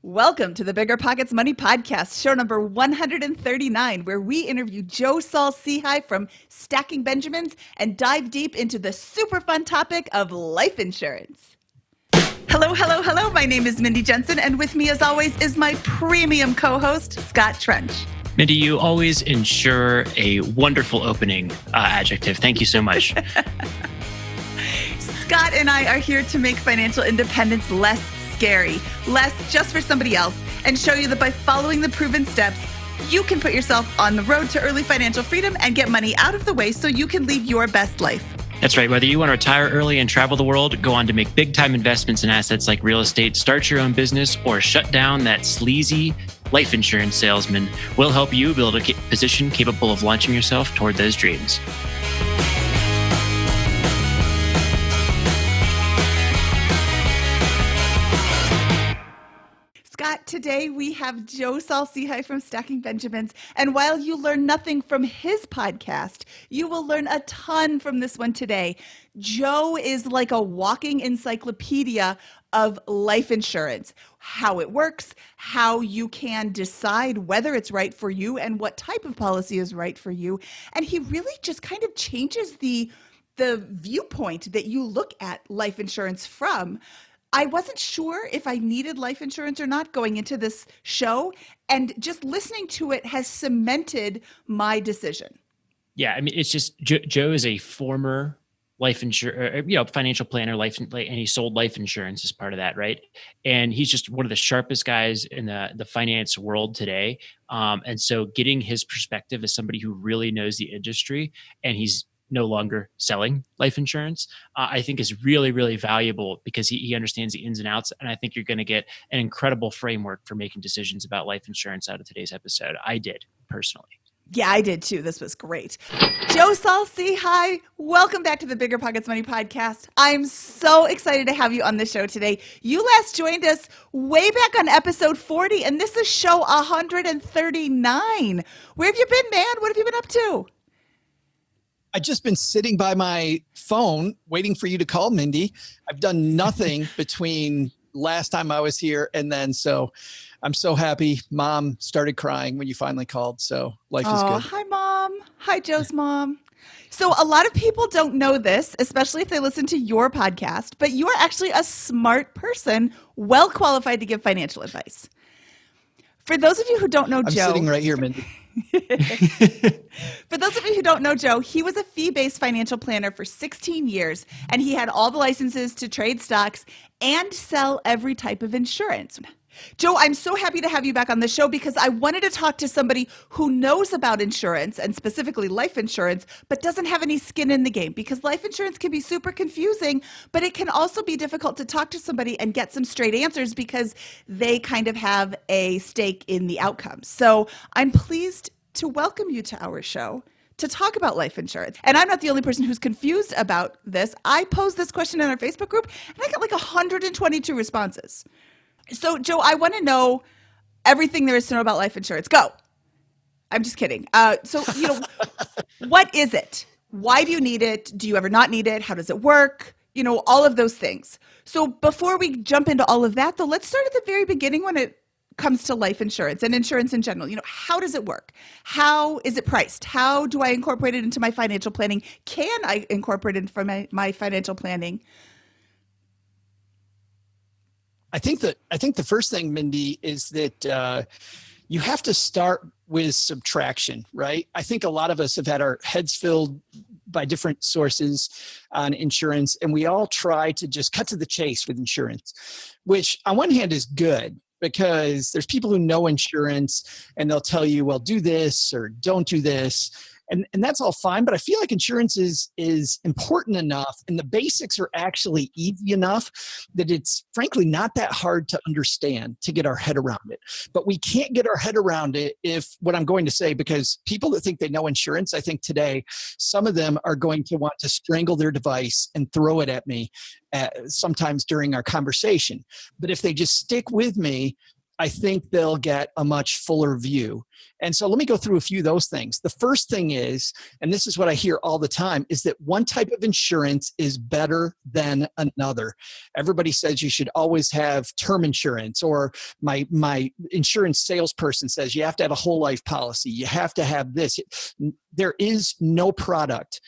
Welcome to the BiggerPockets Money Podcast, show number 139, where we interview Joe Saul-Sehy from Stacking Benjamins and dive deep into the super fun topic of life insurance. Hello, hello, hello. My name is Mindy Jensen, and with me, as always, is my premium co-host, Scott Trench. Mindy, you always ensure a wonderful opening adjective. Thank you so much. Scott and I are here to make financial independence less scary, less just for somebody else, and show you that by following the proven steps, you can put yourself on the road to early financial freedom and get money out of the way so you can live your best life. That's right. Whether you want to retire early and travel the world, go on to make big-time investments in assets like real estate, start your own business, or shut down that sleazy life insurance salesman, we'll help you build a position capable of launching yourself toward those dreams. Scott, today we have Joe Saul-Sehy from Stacking Benjamins. And while you learn nothing from his podcast, you will learn a ton from this one today. Joe is like a walking encyclopedia of life insurance, how it works, how you can decide whether it's right for you and what type of policy is right for you. And he really just kind of changes the viewpoint that you look at life insurance from. I wasn't sure if I needed life insurance or not going into this show, and just listening to it has cemented my decision. Yeah, I mean, it's just Joe is a former life insurer, financial planner, and he sold life insurance as part of that, right? And he's just one of the sharpest guys in the finance world today. And so, getting his perspective as somebody who really knows the industry, and he's no longer selling life insurance, I think is really, really valuable because he understands the ins and outs. And I think you're going to get an incredible framework for making decisions about life insurance out of today's episode. I did personally. Yeah, I did too. This was great. Joe Saul-Sehy, welcome back to the BiggerPockets Money Podcast. I'm so excited to have you on the show today. You last joined us way back on episode 40, and this is show 139. Where have you been, man? What have you been up to? I've just been sitting by my phone waiting for you to call, Mindy. I've done nothing between last time I was here and then. So I'm so happy. Mom started crying when you finally called. So life is good. Hi, Mom. Hi, Joe's mom. So a lot of people don't know this, especially if they listen to your podcast, but you are actually a smart person, well qualified to give financial advice. For those of you who don't know Joe. I'm sitting right here, Mindy. For those of you who don't know Joe, he was a fee-based financial planner for 16 years, and he had all the licenses to trade stocks and sell every type of insurance. Joe, I'm so happy to have you back on the show because I wanted to talk to somebody who knows about insurance and specifically life insurance, but doesn't have any skin in the game, because life insurance can be super confusing, but it can also be difficult to talk to somebody and get some straight answers because they kind of have a stake in the outcome. So I'm pleased to welcome you to our show to talk about life insurance. And I'm not the only person who's confused about this. I posed this question in our Facebook group and I got like 122 responses. So, Joe, I want to know everything there is to know about life insurance. Go. I'm just kidding. What is it? Why do you need it? Do you ever not need it? How does it work? All of those things. So before we jump into all of that, though, let's start at the very beginning when it comes to life insurance and insurance in general. How does it work? How is it priced? How do I incorporate it into my financial planning? Can I incorporate it for my financial planning? I think the first thing, Mindy, is that you have to start with subtraction, right? I think a lot of us have had our heads filled by different sources on insurance, and we all try to just cut to the chase with insurance, which on one hand is good because there's people who know insurance and they'll tell you, well, do this or don't do this. And that's all fine, but I feel like insurance is important enough and the basics are actually easy enough that it's frankly not that hard to understand, to get our head around it. But we can't get our head around it if what I'm going to say, because people that think they know insurance, I think today, some of them are going to want to strangle their device and throw it at me sometimes during our conversation. But if they just stick with me, I think they'll get a much fuller view. And so let me go through a few of those things. The first thing is, and this is what I hear all the time, is that one type of insurance is better than another. Everybody says you should always have term insurance, or my insurance salesperson says you have to have a whole life policy. You have to have this. There is no product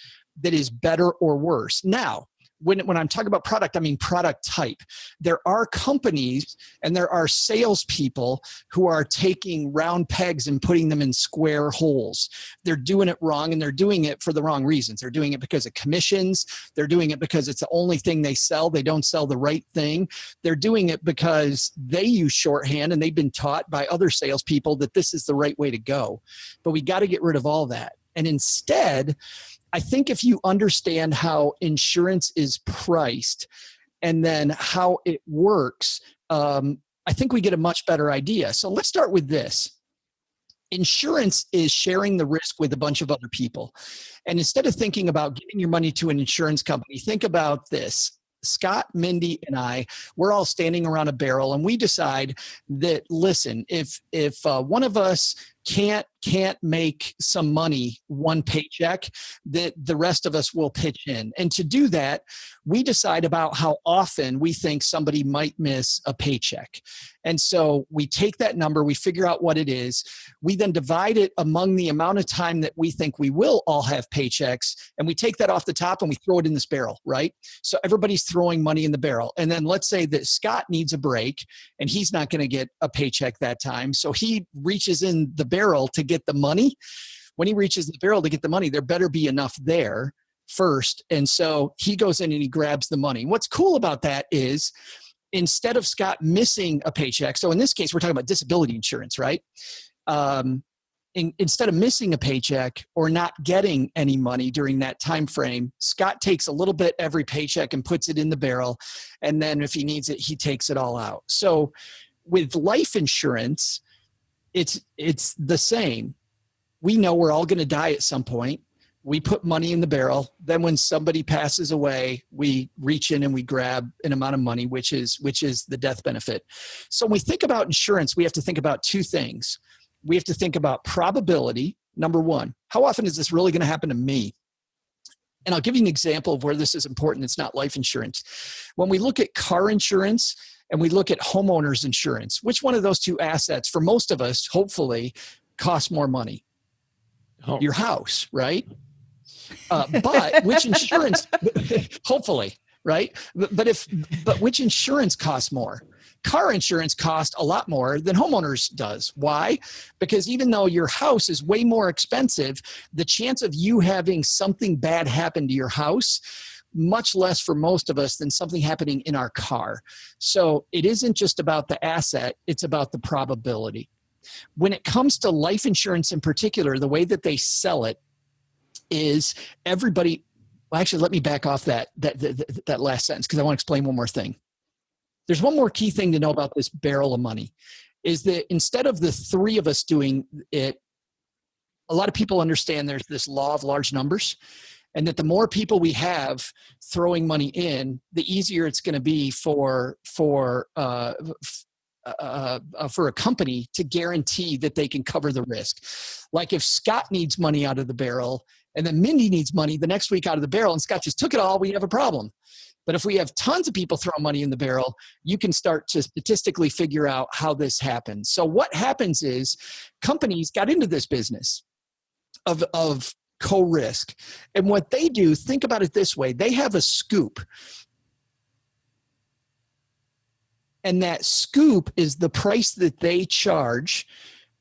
that is better or worse. Now, when I'm talking about product, I mean product type. There are companies and there are salespeople who are taking round pegs and putting them in square holes. They're doing it wrong, and they're doing it for the wrong reasons. They're doing it because of commissions. They're doing it because it's the only thing they sell. They don't sell the right thing. They're doing it because they use shorthand and they've been taught by other salespeople that this is the right way to go. But we got to get rid of all that. And instead, I think if you understand how insurance is priced and then how it works, I think we get a much better idea. So let's start with this. Insurance is sharing the risk with a bunch of other people. And instead of thinking about giving your money to an insurance company, think about this. Scott, Mindy, and I, we're all standing around a barrel, and we decide that, listen, if one of us can't make some money one paycheck, that the rest of us will pitch in. And to do that, we decide about how often we think somebody might miss a paycheck. And so we take that number, we figure out what it is, we then divide it among the amount of time that we think we will all have paychecks, and we take that off the top and we throw it in this barrel, right? So everybody's throwing money in the barrel. And then let's say that Scott needs a break and he's not going to get a paycheck that time. So he reaches in the barrel to get the money. When he reaches the barrel to get the money, there better be enough there first. And so he goes in and he grabs the money. What's cool about that is, instead of Scott missing a paycheck, so in this case, we're talking about disability insurance, right? Instead of missing a paycheck or not getting any money during that time frame, Scott takes a little bit every paycheck and puts it in the barrel. And then if he needs it, he takes it all out. So with life insurance, it's the same. We know we're all going to die at some point. We put money in the barrel. Then when somebody passes away, we reach in and we grab an amount of money, which is the death benefit. So when we think about insurance, we have to think about two things. We have to think about probability. Number one, how often is this really going to happen to me? And I'll give you an example of where this is important. It's not life insurance. When we look at car insurance and we look at homeowners insurance, which one of those two assets, for most of us, hopefully, costs more money? Oh. Your house, right? But which insurance, hopefully, right? But which insurance costs more? Car insurance costs a lot more than homeowners does. Why? Because even though your house is way more expensive, the chance of you having something bad happen to your house, much less for most of us than something happening in our car. So it isn't just about the asset, it's about the probability. When it comes to life insurance in particular, the way that they sell it is everybody, well, actually, let me back off that last sentence because I want to explain one more thing. There's one more key thing to know about this barrel of money, is that instead of the three of us doing it, a lot of people understand there's this law of large numbers, and that the more people we have throwing money in, the easier it's going to be for a company to guarantee that they can cover the risk. Like if Scott needs money out of the barrel and then Mindy needs money the next week out of the barrel and Scott just took it all, we have a problem. But if we have tons of people throwing money in the barrel, you can start to statistically figure out how this happens. So what happens is companies got into this business of co-risk. And what they do, think about it this way, they have a scoop. And that scoop is the price that they charge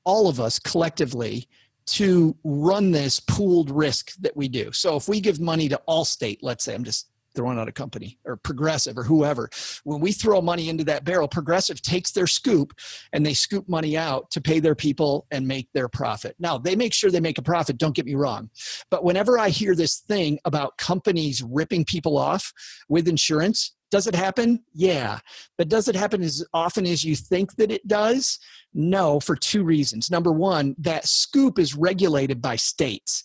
all of us collectively to run this pooled risk that we do. So if we give money to Allstate, let's say, I'm just throwing out a company, or Progressive or whoever, when we throw money into that barrel, Progressive takes their scoop and they scoop money out to pay their people and make their profit. Now, they make sure they make a profit, don't get me wrong. But whenever I hear this thing about companies ripping people off with insurance, does it happen? Yeah. But does it happen as often as you think that it does? No, for two reasons. Number one, that scoop is regulated by states.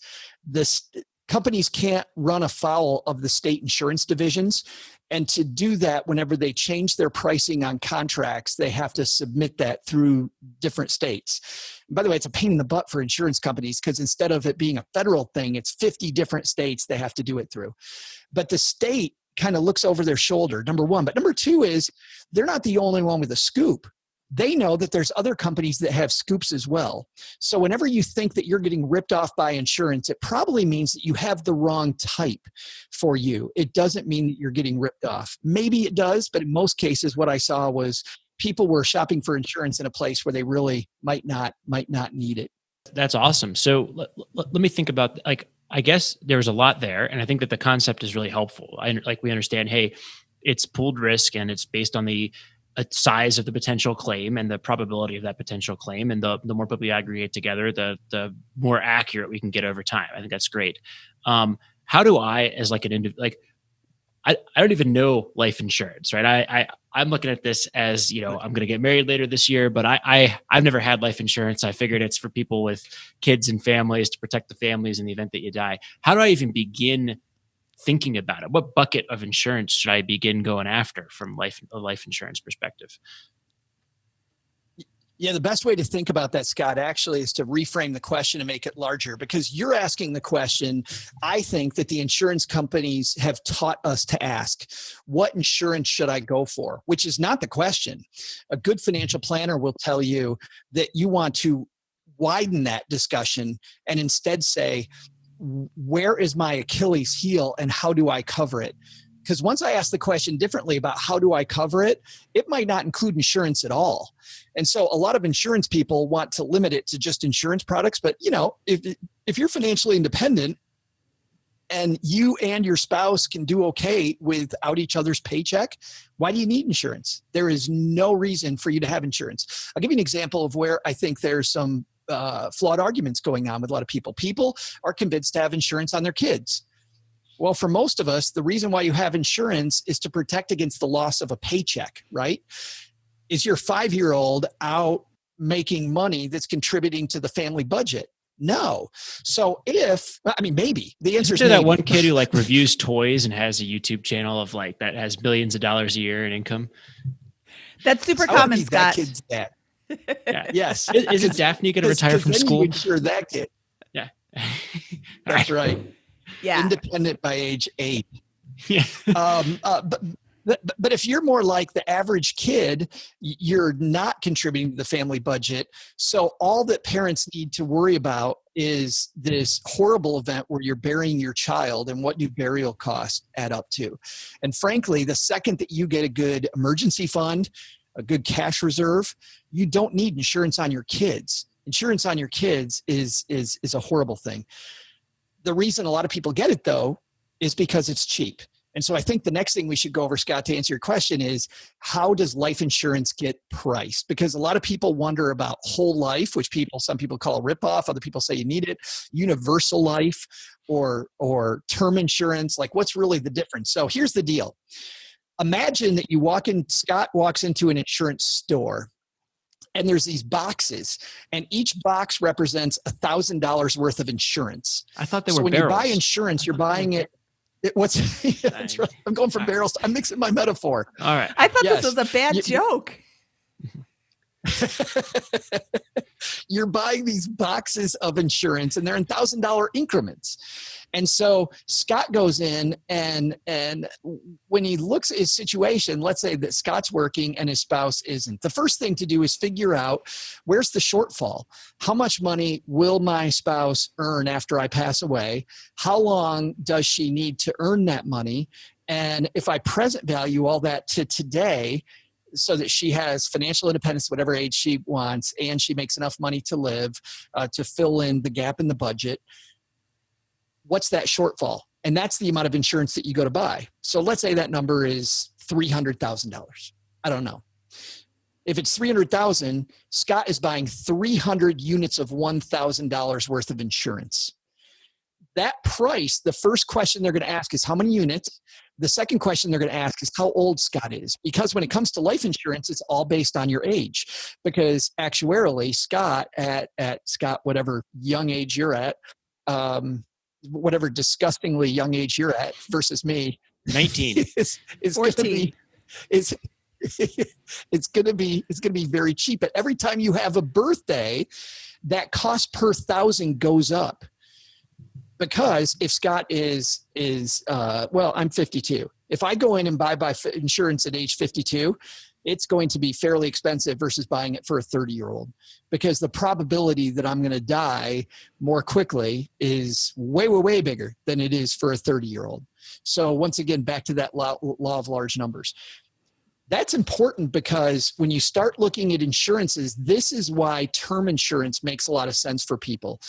Companies can't run afoul of the state insurance divisions. And to do that, whenever they change their pricing on contracts, they have to submit that through different states. And by the way, it's a pain in the butt for insurance companies because instead of it being a federal thing, it's 50 different states they have to do it through. But the state kind of looks over their shoulder, number one. But number two is they're not the only one with a scoop. They know that there's other companies that have scoops as well. So whenever you think that you're getting ripped off by insurance, it probably means that you have the wrong type for you. It doesn't mean that you're getting ripped off. Maybe it does, but in most cases, what I saw was people were shopping for insurance in a place where they really might not need it. That's awesome. So let me think about, like, I guess there's a lot there. And I think that the concept is really helpful. We understand, hey, it's pooled risk and it's based on the size of the potential claim and the probability of that potential claim. And the more people we aggregate together, the more accurate we can get over time. I think that's great. How do I, as like an individual, like, I don't even know life insurance, right? I'm looking at this as, I'm going to get married later this year, but I've never had life insurance. I figured it's for people with kids and families to protect the families in the event that you die. How do I even begin thinking about it? What bucket of insurance should I begin going after from a life insurance perspective? Yeah, the best way to think about that, Scott, actually is to reframe the question and make it larger, because you're asking the question, I think, that the insurance companies have taught us to ask: what insurance should I go for? Which is not the question. A good financial planner will tell you that you want to widen that discussion and instead say, where is my Achilles heel and how do I cover it? Because once I ask the question differently about how do I cover it, it might not include insurance at all. And so a lot of insurance people want to limit it to just insurance products. But if you're financially independent and you and your spouse can do okay without each other's paycheck, why do you need insurance? There is no reason for you to have insurance. I'll give you an example of where I think there's some flawed arguments going on with a lot of people. People are convinced to have insurance on their kids. Well, for most of us, the reason why you have insurance is to protect against the loss of a paycheck, right? Is your 5-year-old out making money that's contributing to the family budget? No. So maybe. The answer is maybe. That one kid who reviews toys and has a YouTube channel of that has billions of dollars a year in income. That's super common, Scott. That kid's dad. Yeah. Yes. Isn't Daphne going to retire from school? You insure that kid. Yeah. That's right. Yeah. Independent by age 8. Yeah. But if you're more like the average kid, you're not contributing to the family budget. So all that parents need to worry about is this horrible event where you're burying your child and what do burial costs add up to. And frankly, the second that you get a good emergency fund, a good cash reserve, you don't need insurance on your kids. Insurance on your kids is a horrible thing. The reason a lot of people get it, though, is because it's cheap. And so I think the next thing we should go over, Scott, to answer your question is, how does life insurance get priced? Because a lot of people wonder about whole life, which some people call a ripoff. Other people say you need it. Universal life or term insurance. What's really the difference? So here's the deal. Imagine that Scott walks into an insurance store and there's these boxes and each box represents $1,000 worth of insurance. I thought they were when barrels. You buy insurance, you're buying it. That's right. I'm going for barrels. I'm mixing my metaphor. All right. I thought this was a bad joke. You're buying these boxes of insurance and they're in $1,000 increments. And so Scott goes in and when he looks at his situation, let's say that Scott's working and his spouse isn't. The first thing to do is figure out, where's the shortfall? How much money will my spouse earn after I pass away? How long does she need to earn that money? And if I present value all that to today, so that she has financial independence, whatever age she wants, and she makes enough money to live, to fill in the gap in the budget, what's that shortfall? And that's the amount of insurance that you go to buy. So let's say that number is $300,000. I don't know. If it's $300,000, Scott is buying 300 units of $1,000 worth of insurance. That price, the first question they're going to ask is how many units. The second question they're going to ask is how old Scott is. Because when it comes to life insurance, it's all based on your age. Because actuarially, Scott, at Scott, whatever young age you're at, whatever disgustingly young age you're at versus me, 19. is going to 14. be is it's going to be very cheap. But every time you have a birthday, that cost per thousand goes up. Because if Scott is well, I'm 52. If I go in and buy insurance at age 52, it's going to be fairly expensive versus buying it for a 30-year-old, because the probability that I'm going to die more quickly is way, way, way bigger than it is for a 30-year-old. So once again, back to that law of large numbers. That's important, because when you start looking at insurances, this is why term insurance makes a lot of sense for people.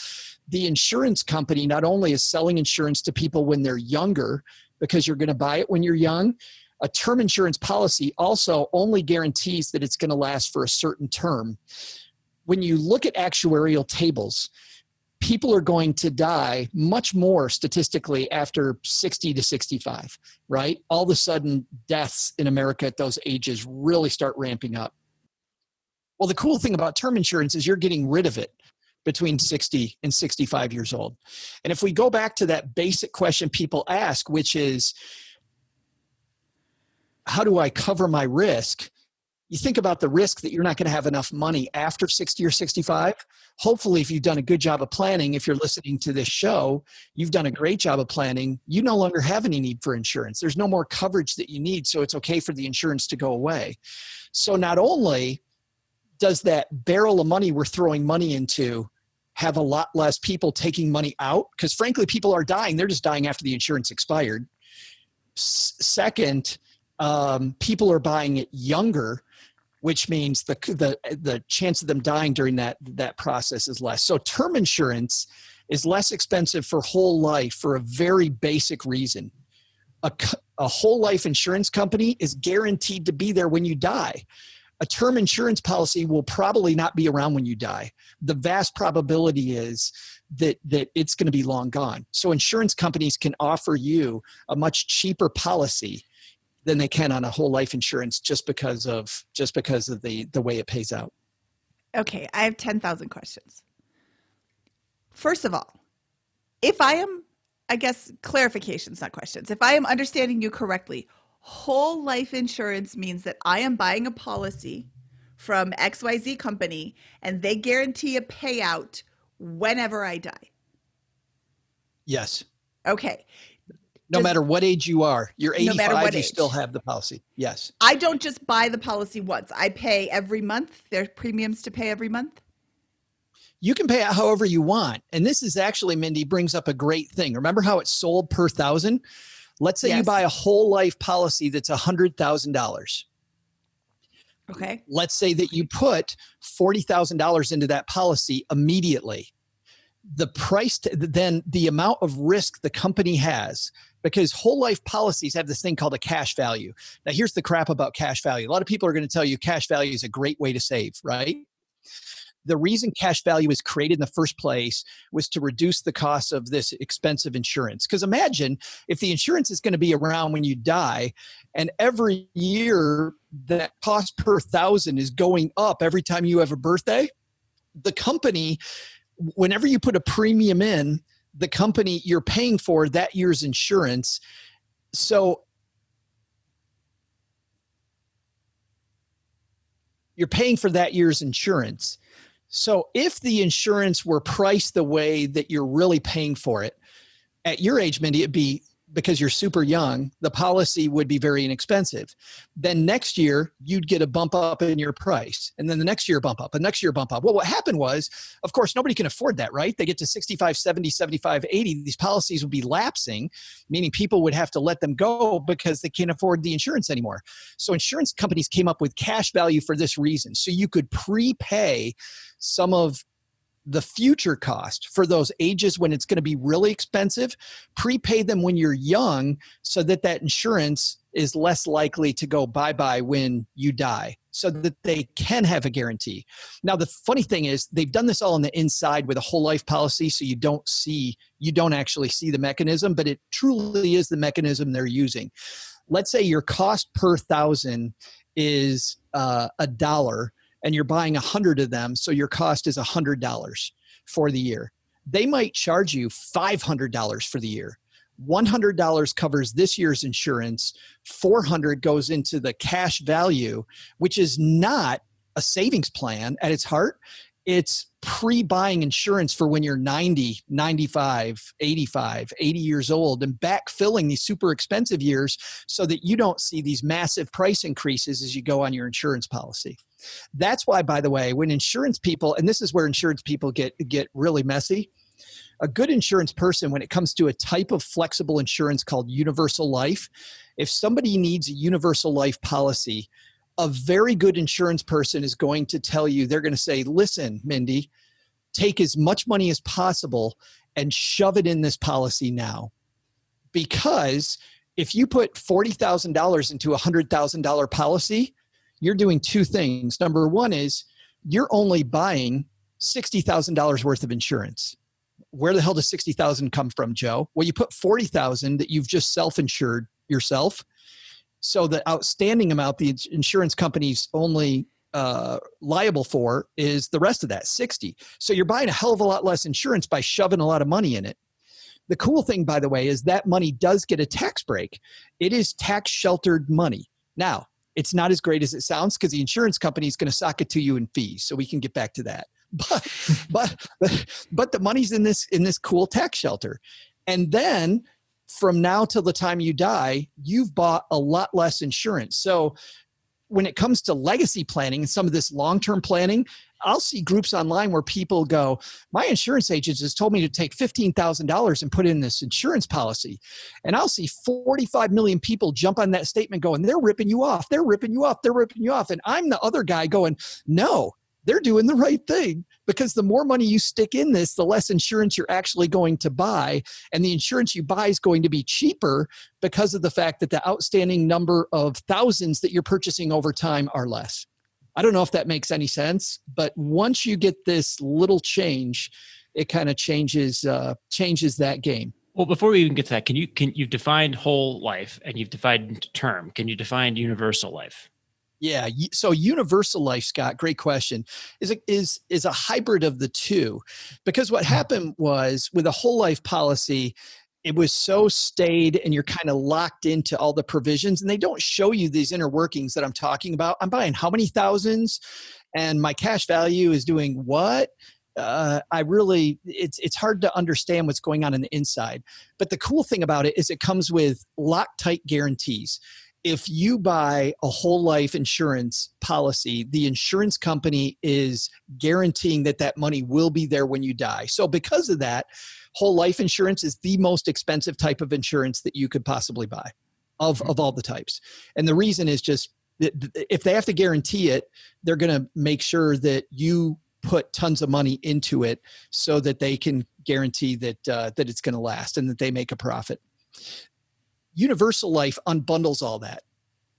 The insurance company not only is selling insurance to people when they're younger, because you're going to buy it when you're young, a term insurance policy also only guarantees that it's going to last for a certain term. When you look at actuarial tables, people are going to die much more statistically after 60 to 65, right? All of a sudden, deaths in America at those ages really start ramping up. Well, the cool thing about term insurance is you're getting rid of it between 60 and 65 years old. And if we go back to that basic question people ask, which is, how do I cover my risk? You think about the risk that you're not going to have enough money after 60 or 65. Hopefully, if you've done a good job of planning, if you're listening to this show, you've done a great job of planning. You no longer have any need for insurance. There's no more coverage that you need, so it's okay for the insurance to go away. So not only does that barrel of money we're throwing money into have a lot less people taking money out, because frankly, people are dying. They're just dying after the insurance expired. Second, people are buying it younger, which means the chance of them dying during that process is less. So term insurance is less expensive for whole life for a very basic reason. A whole life insurance company is guaranteed to be there when you die. A term insurance policy will probably not be around when you die. The vast probability is that it's going to be long gone. So insurance companies can offer you a much cheaper policy than they can on a whole life insurance just because of the way it pays out. Okay, I have 10,000 questions. First of all, if I am, I guess clarifications, not questions. If I am understanding you correctly, whole life insurance means that I am buying a policy from XYZ company and they guarantee a payout whenever I die. Yes. Okay. No matter what age you are, you're 85, you age. still have the policy. Yes. I don't just buy the policy once. I pay every month. There are premiums to pay every month. You can pay it however you want. And this is actually, Mindy, brings up a great thing. Remember how it's sold per thousand? Let's say you buy a whole life policy that's $100,000. Okay. Let's say that you put $40,000 into that policy immediately. The price, then the amount of risk the company has, because whole life policies have this thing called a cash value. Now, here's the crap about cash value. A lot of people are going to tell you cash value is a great way to save, right? The reason cash value was created in the first place was to reduce the cost of this expensive insurance. Because imagine if the insurance is going to be around when you die, and every year that cost per thousand is going up every time you have a birthday, the company, whenever you put a premium in, the company, you're paying for that year's insurance. So you're paying for that year's insurance. So if the insurance were priced the way that you're really paying for it, at your age, Mindy, it'd be, because you're super young, the policy would be very inexpensive. Then next year, you'd get a bump up in your price. And then the next year bump up, and next year bump up. Well, what happened was, of course, nobody can afford that, right? They get to 65, 70, 75, 80. These policies would be lapsing, meaning people would have to let them go because they can't afford the insurance anymore. So insurance companies came up with cash value for this reason. So you could prepay some of the future cost for those ages when it's going to be really expensive, prepay them when you're young so that that insurance is less likely to go bye-bye when you die, so that they can have a guarantee. Now, the funny thing is they've done this all on the inside with a whole life policy, so you don't actually see the mechanism, but it truly is the mechanism they're using. Let's say your cost per thousand is $1, and you're buying 100 of them, so your cost is $100 for the year. They might charge you $500 for the year. $100 covers this year's insurance. $400 goes into the cash value, which is not a savings plan at its heart. It's pre-buying insurance for when you're 90, 95, 85, 80 years old, and backfilling these super expensive years so that you don't see these massive price increases as you go on your insurance policy. That's why, by the way, when insurance people, and this is where insurance people get really messy, a good insurance person, when it comes to a type of flexible insurance called universal life, if somebody needs a universal life policy, a very good insurance person is going to tell you, they're going to say, listen, Mindy, take as much money as possible and shove it in this policy now. Because if you put $40,000 into a $100,000 policy, you're doing two things. Number one is you're only buying $60,000 worth of insurance. Where the hell does $60,000 come from, Joe? Well, you put $40,000 that you've just self-insured yourself. So the outstanding amount the insurance company's only liable for is the rest of that, 60. So you're buying a hell of a lot less insurance by shoving a lot of money in it. The cool thing, by the way, is that money does get a tax break. It is tax sheltered money. Now, it's not as great as it sounds because the insurance company is going to sock it to you in fees. So we can get back to that. But the money's in this cool tax shelter. And then from now till the time you die, you've bought a lot less insurance. So when it comes to legacy planning and some of this long-term planning, I'll see groups online where people go, my insurance agent has told me to take $15,000 and put in this insurance policy. And I'll see 45 million people jump on that statement going, they're ripping you off. They're ripping you off. They're ripping you off. And I'm the other guy going, no, they're doing the right thing, because the more money you stick in this, the less insurance you're actually going to buy. And the insurance you buy is going to be cheaper because of the fact that the outstanding number of thousands that you're purchasing over time are less. I don't know if that makes any sense, but once you get this little change, it kind of changes that game. Well, before we even get to that, you've defined whole life and you've defined term. Can you define universal life? Yeah. So universal life, Scott, great question, is a hybrid of the two, because what happened was with a whole life policy, it was so staid and you're kind of locked into all the provisions, and they don't show you these inner workings that I'm talking about. I'm buying how many thousands and my cash value is doing what? It's hard to understand what's going on the inside. But the cool thing about it is it comes with Loctite guarantees. If you buy a whole life insurance policy, the insurance company is guaranteeing that that money will be there when you die. So because of that, whole life insurance is the most expensive type of insurance that you could possibly buy of all the types. And the reason is just that if they have to guarantee it, they're going to make sure that you put tons of money into it so that they can guarantee that it's going to last and that they make a profit. Universal life unbundles all that.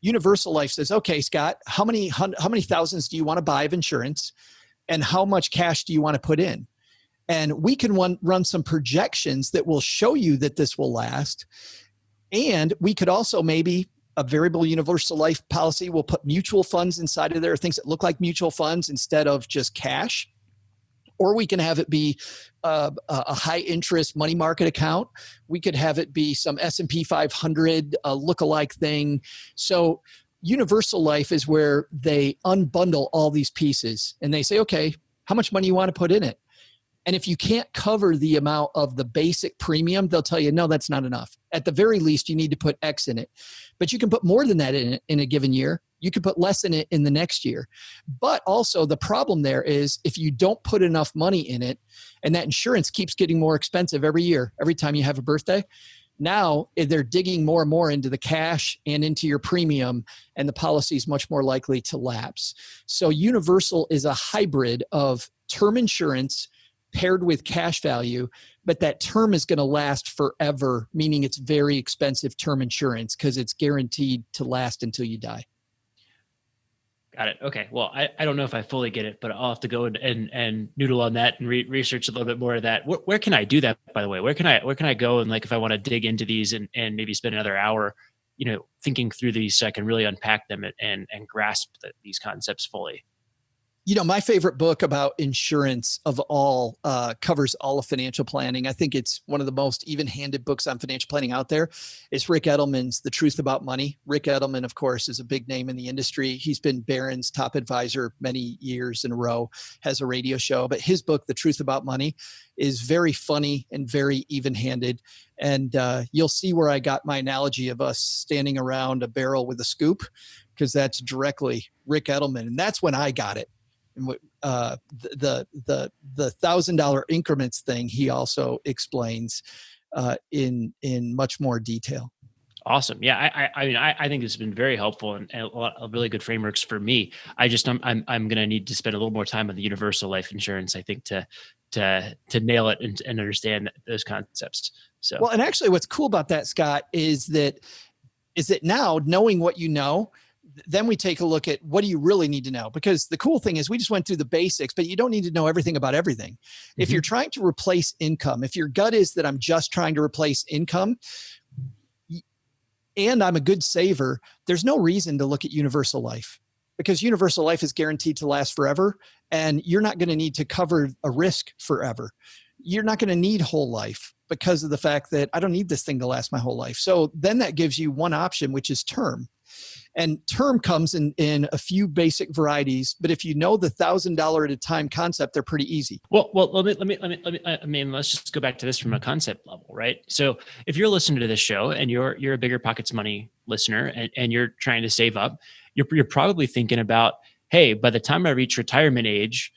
Universal life says, okay, Scott, how many thousands do you want to buy of insurance, and how much cash do you want to put in? And we can run some projections that will show you that this will last. And we could also, maybe a variable universal life policy will put mutual funds inside of there, things that look like mutual funds instead of just cash. Or we can have it be a high interest money market account. We could have it be some S&P 500 lookalike thing. So universal life is where they unbundle all these pieces and they say, okay, how much money you want to put in it? And if you can't cover the amount of the basic premium, they'll tell you, no, that's not enough. At the very least, you need to put X in it. But you can put more than that in it in a given year. You can put less in it in the next year. But also the problem there is if you don't put enough money in it, and that insurance keeps getting more expensive every year, every time you have a birthday, now they're digging more and more into the cash and into your premium, and the policy is much more likely to lapse. So universal is a hybrid of term insurance paired with cash value, but that term is going to last forever, meaning it's very expensive term insurance because it's guaranteed to last until you die. Got it. Okay. Well, I don't know if I fully get it, but I'll have to go and noodle on that and research a little bit more of that. Where can I do that, by the way? Where can I go, and like if I want to dig into these and maybe spend another hour, thinking through these so I can really unpack them and grasp these concepts fully? My favorite book about insurance of all covers all of financial planning. I think it's one of the most even-handed books on financial planning out there. It's Rick Edelman's The Truth About Money. Rick Edelman, of course, is a big name in the industry. He's been Barron's top advisor many years in a row, has a radio show. But his book, The Truth About Money, is very funny and very even-handed. And you'll see where I got my analogy of us standing around a barrel with a scoop, because that's directly Rick Edelman. And that's when I got it. And the $1,000 increments thing, he also explains in much more detail. Awesome. Yeah. I mean, I think it's been very helpful and a lot of really good frameworks for me. I'm going to need to spend a little more time on the universal life insurance, I think, to nail it and understand those concepts. So, well, and actually what's cool about that, Scott, is that now, knowing what you know, then we take a look at what do you really need to know? Because the cool thing is we just went through the basics, but you don't need to know everything about everything. Mm-hmm. If you're trying to replace income, if your gut is that I'm just trying to replace income and I'm a good saver, there's no reason to look at universal life, because universal life is guaranteed to last forever. And you're not going to need to cover a risk forever. You're not going to need whole life because of the fact that I don't need this thing to last my whole life. So then that gives you one option, which is term. And term comes in a few basic varieties, but if you know the $1,000 at a time concept, they're pretty easy. Well, let me. I mean, let's just go back to this from a concept level, right? So, if you're listening to this show and you're a BiggerPockets Money listener and you're trying to save up, you're probably thinking about, hey, by the time I reach retirement age,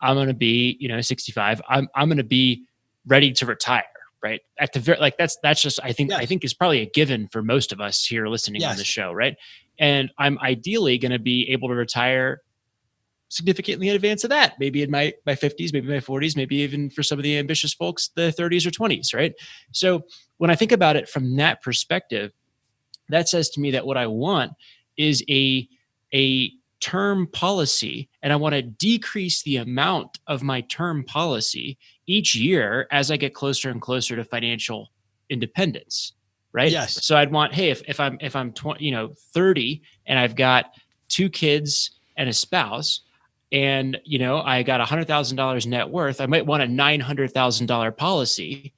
I'm going to be 65. I'm going to be ready to retire. Right. At the very, that's just, I think is probably a given for most of us here listening on the show. Right. And I'm ideally going to be able to retire significantly in advance of that, maybe in my 50s, maybe my 40s, maybe even for some of the ambitious folks, the 30s or 20s. Right. So when I think about it from that perspective, that says to me that what I want is a term policy, and I want to decrease the amount of my term policy each year as I get closer and closer to financial independence, right? Yes. So I'd want, hey, if I'm 30 and I've got 2 kids and a spouse, and I got $100,000 net worth, I might want a $900,000 policy,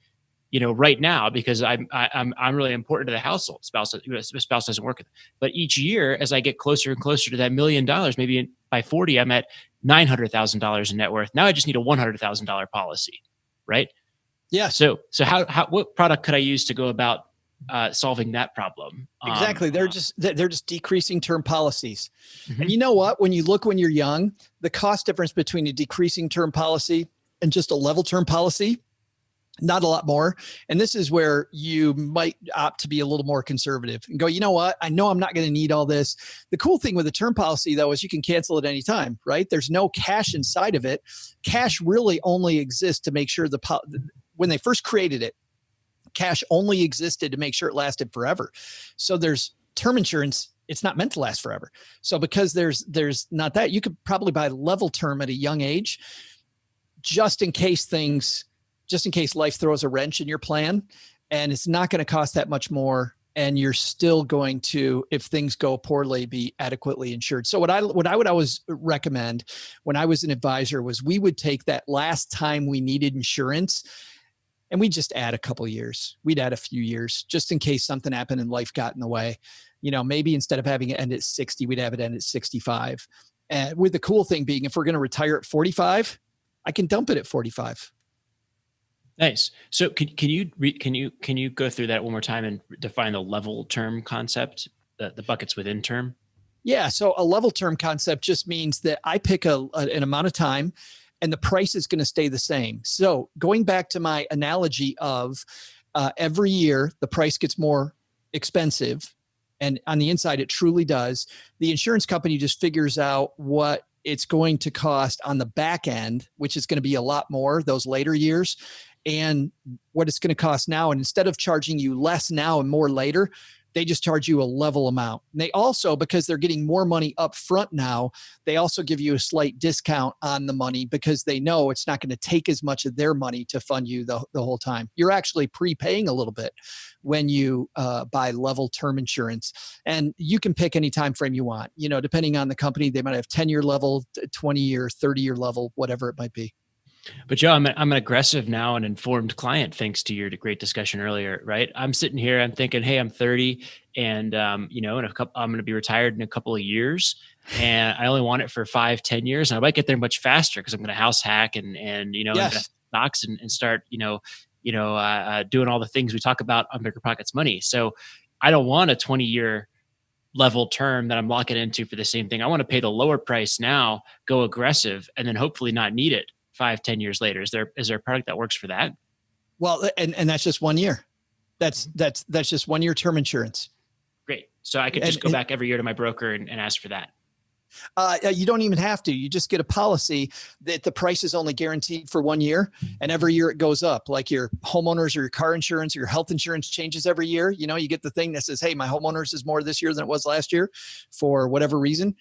right now, because I'm really important to the household. Spouse doesn't work, but each year as I get closer and closer to that $1 million, maybe by 40, I'm at $900,000 in net worth. Now I just need a $100,000 policy, right? Yeah. So what product could I use to go about solving that problem? Exactly. They're just decreasing term policies. Mm-hmm. And you know what? When you're young, the cost difference between a decreasing term policy and just a level term policy, not a lot more. And this is where you might opt to be a little more conservative and go, you know what? I know I'm not going to need all this. The cool thing with a term policy, though, is you can cancel at any time, right? There's no cash inside of it. Cash really only exists to make sure when they first created it, cash only existed to make sure it lasted forever. So there's term insurance. It's not meant to last forever. So because there's not that, you could probably buy level term at a young age, just in case life throws a wrench in your plan, and it's not going to cost that much more. And you're still going to, if things go poorly, be adequately insured. So what I would always recommend when I was an advisor was we would take that last time we needed insurance and we just add a couple years. We'd add a few years just in case something happened and life got in the way. Maybe instead of having it end at 60, we'd have it end at 65. And with the cool thing being, if we're going to retire at 45, I can dump it at 45. Nice. So can you go through that one more time and define the level term concept, the buckets within term? Yeah. So a level term concept just means that I pick an amount of time and the price is going to stay the same. So going back to my analogy of every year, the price gets more expensive. And on the inside, it truly does. The insurance company just figures out what it's going to cost on the back end, which is going to be a lot more those later years, and what it's going to cost now. And instead of charging you less now and more later, They just charge you a level amount. And they also, because they're getting more money up front now, they also give you a slight discount on the money because they know it's not going to take as much of their money to fund you the whole time. You're actually prepaying a little bit when you buy level term insurance. And you can pick any time frame you want. Depending on the company, they might have 10-year level, 20-year, 30-year level, whatever it might be. But Joe, I'm an aggressive now and informed client, thanks to your great discussion earlier, right? I'm sitting here, I'm thinking, hey, I'm 30, and I'm going to be retired in a couple of years, and I only want it for 5-10 years, and I might get there much faster because I'm going to house hack and invest in stocks and start doing all the things we talk about on BiggerPockets Money. So I don't want a 20-year level term that I'm locking into for the same thing. I want to pay the lower price now, go aggressive, and then hopefully not need it 5-10 years later. Is there a product that works for that? Well, and that's just 1 year. That's just 1 year term insurance. Great. So I could just go back every year to my broker and ask for that. You don't even have to. You just get a policy that the price is only guaranteed for 1 year, and every year it goes up. Like your homeowners or your car insurance or your health insurance changes every year. You get the thing that says, hey, my homeowners is more this year than it was last year for whatever reason.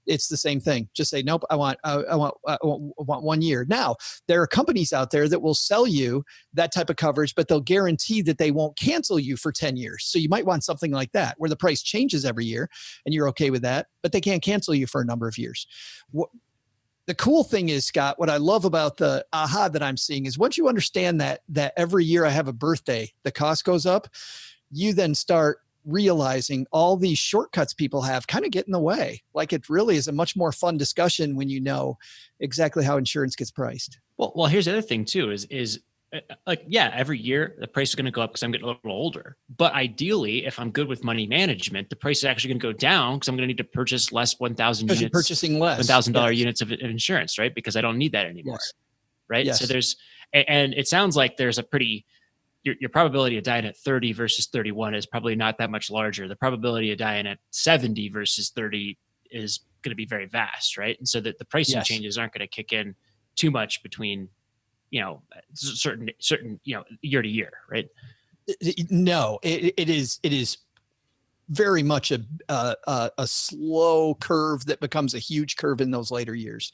It's the same thing. Just say, nope, I want 1 year. Now, there are companies out there that will sell you that type of coverage, but they'll guarantee that they won't cancel you for 10 years. So you might want something like that where the price changes every year and you're okay with that, but they can't cancel you for a number of years. The cool thing is, Scott, what I love about the aha that I'm seeing is once you understand that every year I have a birthday, the cost goes up, you then start realizing all these shortcuts people have kind of get in the way. Like it really is a much more fun discussion when you know exactly how insurance gets priced. Well, here's the other thing too, is every year the price is going to go up because I'm getting a little older. But ideally, if I'm good with money management, the price is actually going to go down because I'm going to need to purchase less 1,000 units, you're purchasing less $1,000 units of insurance, right? Because I don't need that anymore, right? Yes. So and it sounds like there's a pretty, your probability of dying at 30 versus 31 is probably not that much larger. The probability of dying at 70 versus 30 is going to be very vast, right? And so that the pricing changes aren't going to kick in too much between certain year to year, right? No, it is very much a slow curve that becomes a huge curve in those later years.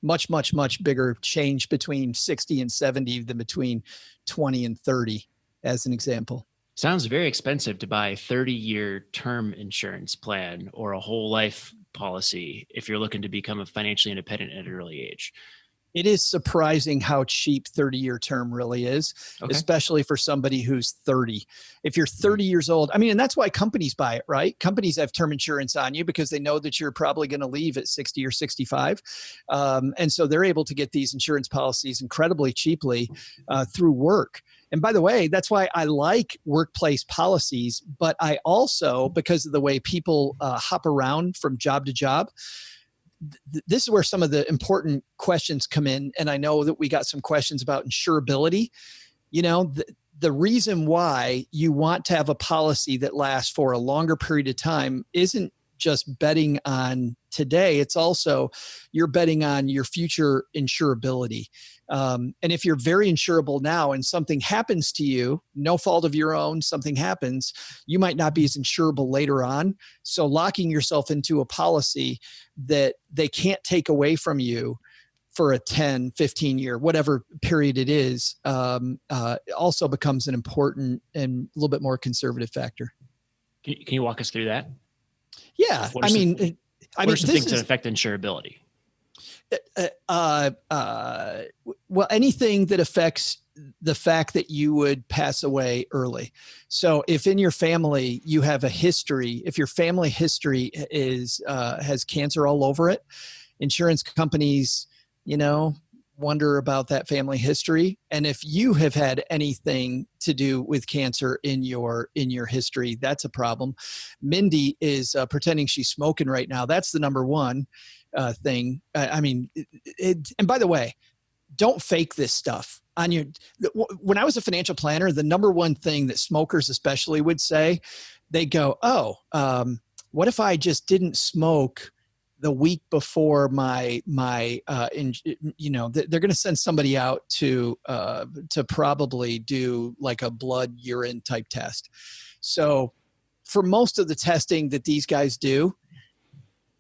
Much, much, much bigger change between 60 and 70 than between 20 and 30, as an example. Sounds very expensive to buy a 30-year term insurance plan or a whole life policy if you're looking to become a financially independent at an early age. It is surprising how cheap 30-year term really is, especially for somebody who's 30. If you're 30 years old, and that's why companies buy it, right? Companies have term insurance on you because they know that you're probably going to leave at 60 or 65. And so they're able to get these insurance policies incredibly cheaply through work. And by the way, that's why I like workplace policies, but I also, because of the way people hop around from job to job, this is where some of the important questions come in. And I know that we got some questions about insurability. The reason why you want to have a policy that lasts for a longer period of time isn't just betting on today. It's also you're betting on your future insurability. And if you're very insurable now and something happens to you, no fault of your own, something happens, you might not be as insurable later on. So locking yourself into a policy that they can't take away from you for a 10, 15 year, whatever period it is, also becomes an important and a little bit more conservative factor. Can you walk us through that? Yeah. What are some things that affect insurability? Well, anything that affects the fact that you would pass away early. So if in your family you have a history, if your family history has cancer all over it, insurance companies, wonder about that family history. And if you have had anything to do with cancer in your history, that's a problem. Mindy is pretending she's smoking right now. That's the number one thing. And by the way, don't fake this stuff on your. When I was a financial planner, the number one thing that smokers especially would say, they go, what if I just didn't smoke the week before they're going to send somebody out to probably do like a blood urine type test. So for most of the testing that these guys do,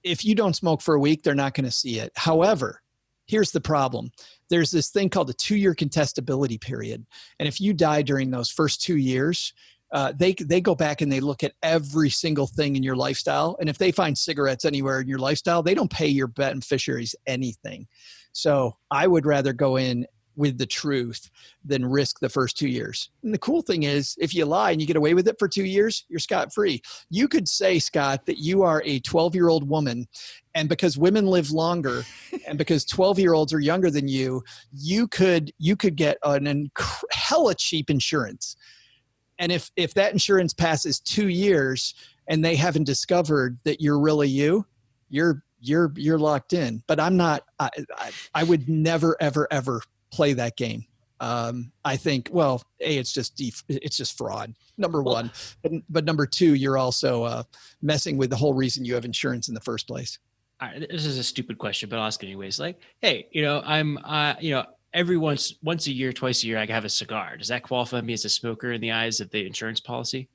if you don't smoke for a week, they're not going to see it. However, here's the problem. There's this thing called the 2-year contestability period. And if you die during those first 2 years, they go back and they look at every single thing in your lifestyle. And if they find cigarettes anywhere in your lifestyle, they don't pay your beneficiaries anything. So I would rather go in with the truth than risk the first 2 years. And the cool thing is, if you lie and you get away with it for 2 years, you're scot-free. You could say, Scott, that you are a 12-year-old woman, and because women live longer and because 12-year-olds are younger than you could get an hella cheap insurance. And if that insurance passes 2 years and they haven't discovered that you're really you're locked in. But I'm not, I would never, ever, ever play that game. I think, well, it's just fraud, number one, but number two, you're also messing with the whole reason you have insurance in the first place. All right, this is a stupid question, but I'll ask it anyways. Like, hey, I'm, every once a year, twice a year, I have a cigar. Does that qualify me as a smoker in the eyes of the insurance policy?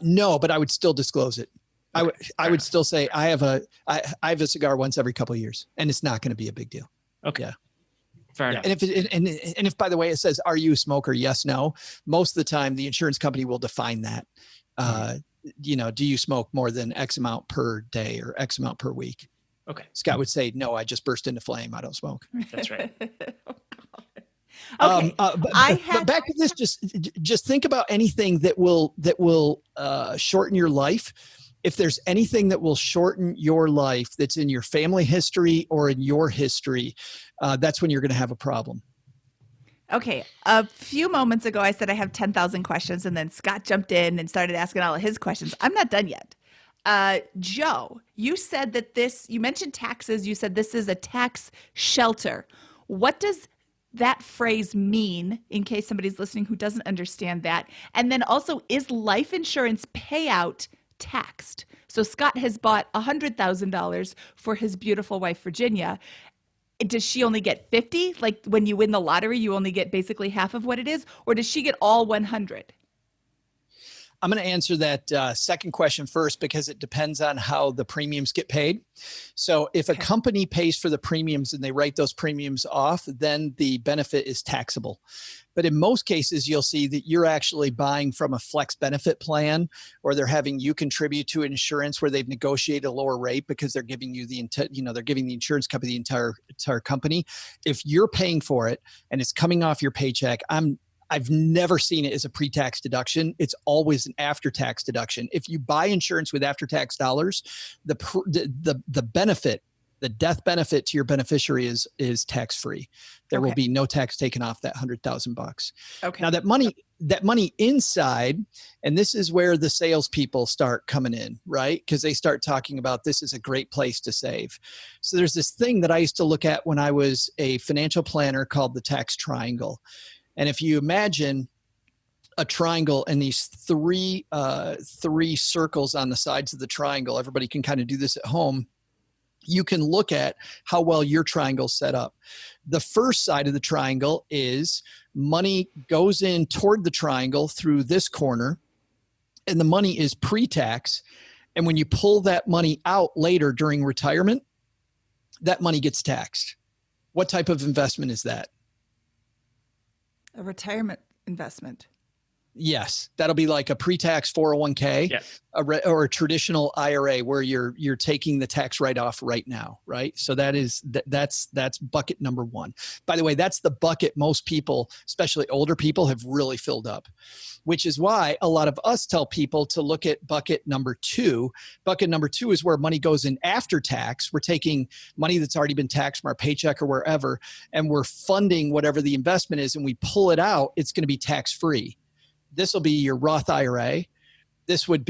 No, but I would still disclose it. Okay, I would still say I have a cigar once every couple of years, and it's not going to be a big deal. Okay. Yeah. Fair enough. And if by the way it says, are you a smoker? Yes, no. Most of the time the insurance company will define that. Do you smoke more than X amount per day or X amount per week? Okay. Scott would say, no, I just burst into flame. I don't smoke. That's right. Okay. But back to this, just think about anything that will shorten your life. If there's anything that will shorten your life that's in your family history or in your history, that's when you're going to have a problem. Okay. A few moments ago, I said I have 10,000 questions, and then Scott jumped in and started asking all of his questions. I'm not done yet. Joe, you said that you mentioned taxes. You said this is a tax shelter. What does that phrase mean, in case somebody's listening who doesn't understand that? And then also, is life insurance payout taxed? So Scott has bought $100,000 for his beautiful wife, Virginia. Does she only get 50? Like when you win the lottery, you only get basically half of what it is? Or does she get all 100? I'm going to answer that second question first because it depends on how the premiums get paid. So if a company pays for the premiums and they write those premiums off, then the benefit is taxable. But in most cases, you'll see that you're actually buying from a flex benefit plan, or they're having you contribute to insurance where they've negotiated a lower rate because they're giving you they're giving the insurance company the entire company. If you're paying for it and it's coming off your paycheck, I've never seen it as a pre-tax deduction. It's always an after-tax deduction. If you buy insurance with after-tax dollars, the benefit, the death benefit to your beneficiary is tax-free. There will be no tax taken off that $100,000. Okay. Now that money inside, and this is where the salespeople start coming in, right? Because they start talking about this is a great place to save. So there's this thing that I used to look at when I was a financial planner called the tax triangle. And if you imagine a triangle and these three circles on the sides of the triangle, everybody can kind of do this at home. You can look at how well your triangle's set up. The first side of the triangle is money goes in toward the triangle through this corner, and the money is pre-tax. And when you pull that money out later during retirement, that money gets taxed. What type of investment is that? A retirement investment. Yes, that'll be like a pre-tax 401k, yes. Or a traditional IRA where you're taking the tax write-off right now, right? So that's bucket number one. By the way, that's the bucket most people, especially older people, have really filled up, which is why a lot of us tell people to look at bucket number two. Bucket number two is where money goes in after tax. We're taking money that's already been taxed from our paycheck or wherever, and we're funding whatever the investment is, and we pull it out, it's going to be tax-free. This will be your Roth IRA. This would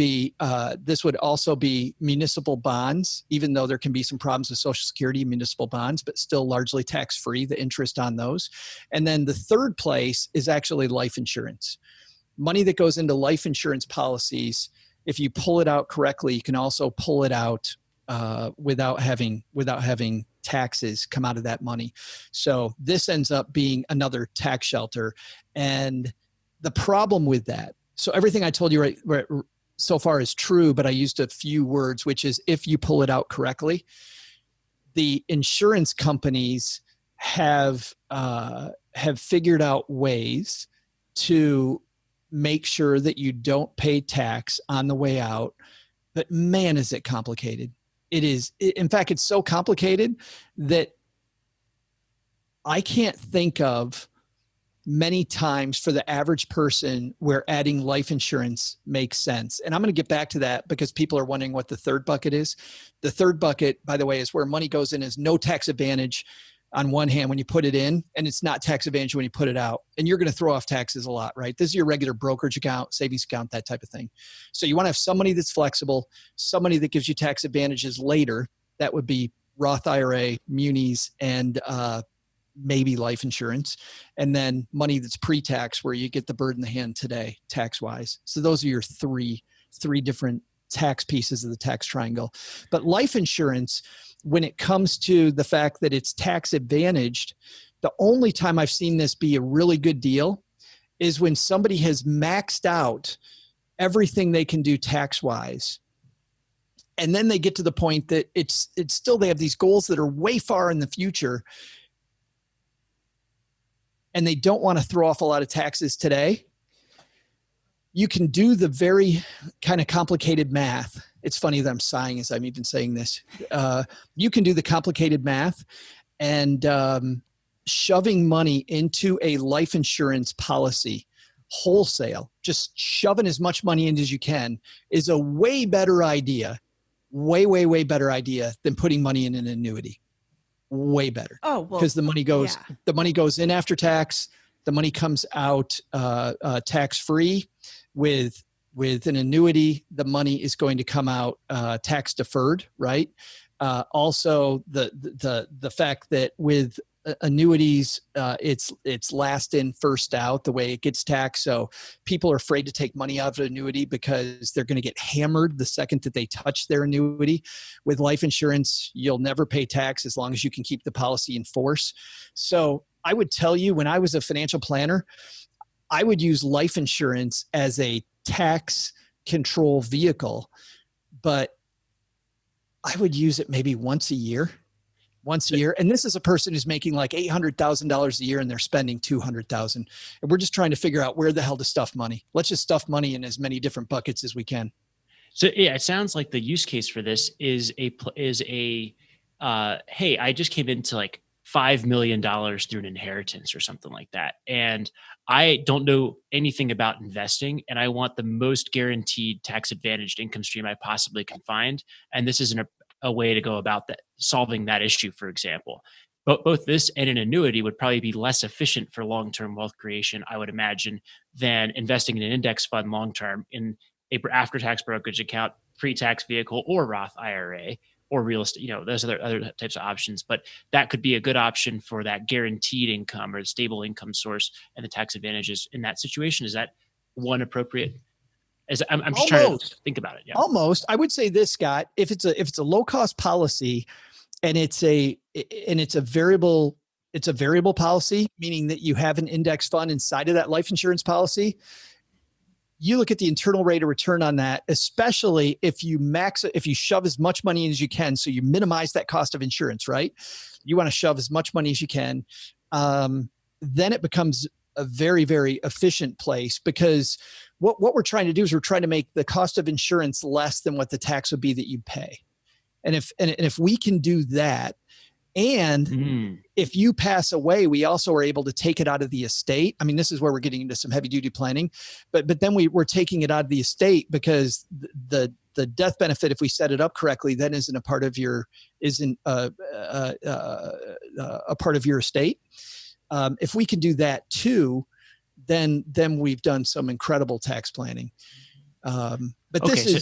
also be municipal bonds, even though there can be some problems with Social Security and municipal bonds, but still largely tax-free, the interest on those. And then the third place is actually life insurance. Money that goes into life insurance policies, if you pull it out correctly, you can also pull it out without having taxes come out of that money. So this ends up being another tax shelter. And the problem with that, so everything I told you so far as true, but I used a few words, which is if you pull it out correctly. The insurance companies have figured out ways to make sure that you don't pay tax on the way out. But man, is it complicated. It is. In fact, it's so complicated that I can't think of many times for the average person where adding life insurance makes sense. And I'm going to get back to that because people are wondering what the third bucket is. The third bucket, by the way, is where money goes in as no tax advantage on one hand when you put it in, and it's not tax advantage when you put it out. And you're going to throw off taxes a lot, right? This is your regular brokerage account, savings account, that type of thing. So you want to have some money that's flexible, some money that gives you tax advantages later. That would be Roth IRA, munis, and maybe life insurance, and then money that's pre-tax where you get the bird in the hand today, tax-wise. So those are your three different tax pieces of the tax triangle. But life insurance, when it comes to the fact that it's tax advantaged, the only time I've seen this be a really good deal is when somebody has maxed out everything they can do tax-wise. And then they get to the point that it's still, they have these goals that are way far in the future, and they don't want to throw off a lot of taxes today. You can do the very kind of complicated math. It's funny that I'm sighing as I'm even saying this. You can do the complicated math, and shoving money into a life insurance policy wholesale, just shoving as much money in as you can, is a way better idea, way better idea than putting money in an annuity. Way better. Oh, well, because the money goes in after tax. The money comes out tax free. With an annuity, the money is going to come out tax deferred, right? Also, the fact that with annuities, it's last in, first out, the way it gets taxed. So people are afraid to take money out of an annuity because they're going to get hammered the second that they touch their annuity. With life insurance, you'll never pay tax as long as you can keep the policy in force. So I would tell you, when I was a financial planner, I would use life insurance as a tax control vehicle, but I would use it maybe once a year. And this is a person who's making like $800,000 a year and they're spending $200,000. And we're just trying to figure out where the hell to stuff money. Let's just stuff money in as many different buckets as we can. So yeah, it sounds like the use case for this is hey, I just came into like $5 million through an inheritance or something like that. And I don't know anything about investing, and I want the most guaranteed tax advantaged income stream I possibly can find. And this isn't a way to go about that, solving that issue, for example. But both this and an annuity would probably be less efficient for long-term wealth creation, I would imagine, than investing in an index fund long-term in a after-tax brokerage account, pre-tax vehicle, or Roth IRA, or real estate. Those other types of options. But that could be a good option for that guaranteed income or the stable income source and the tax advantages in that situation. Is that one appropriate? I'm just trying to think about it. Yeah. Almost. I would say this, Scott, if it's a low cost policy and it's a variable policy, meaning that you have an index fund inside of that life insurance policy, you look at the internal rate of return on that, especially if you shove as much money in as you can. So you minimize that cost of insurance, right? You want to shove as much money as you can. Then it becomes a very, very efficient place, because what we're trying to do is we're trying to make the cost of insurance less than what the tax would be that you pay. And if we can do that, and if you pass away, we also are able to take it out of the estate. I mean, this is where we're getting into some heavy duty planning, but then we're taking it out of the estate, because the death benefit, if we set it up correctly, then isn't a part of your estate. If we can do that too, then we've done some incredible tax planning. But okay,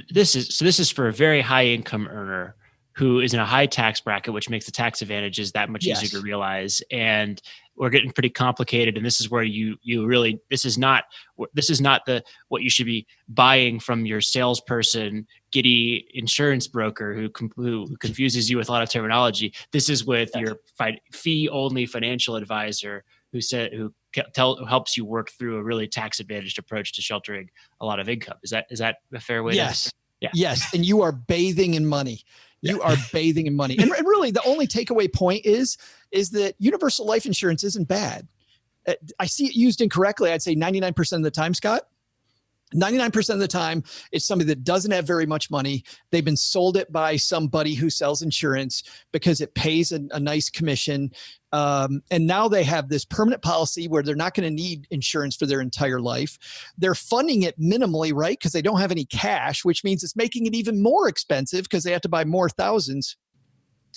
this is for a very high income earner who is in a high tax bracket, which makes the tax advantages that much easier to realize. And we're getting pretty complicated. And this is where you really, this is not what you should be buying from your salesperson, giddy insurance broker who confuses you with a lot of terminology. This is with your fee only financial advisor who helps you work through a really tax advantaged approach to sheltering a lot of income. Is that a fair way? Yes. Yeah. Yes. And you are bathing in money. Yeah. You are bathing in money. And really the only takeaway point is that universal life insurance isn't bad. I see it used incorrectly. I'd say 99% of the time, Scott. 99% of the time, it's somebody that doesn't have very much money. They've been sold it by somebody who sells insurance because it pays a nice commission. And now they have this permanent policy where they're not going to need insurance for their entire life. They're funding it minimally, right? Because they don't have any cash, which means it's making it even more expensive because they have to buy more thousands,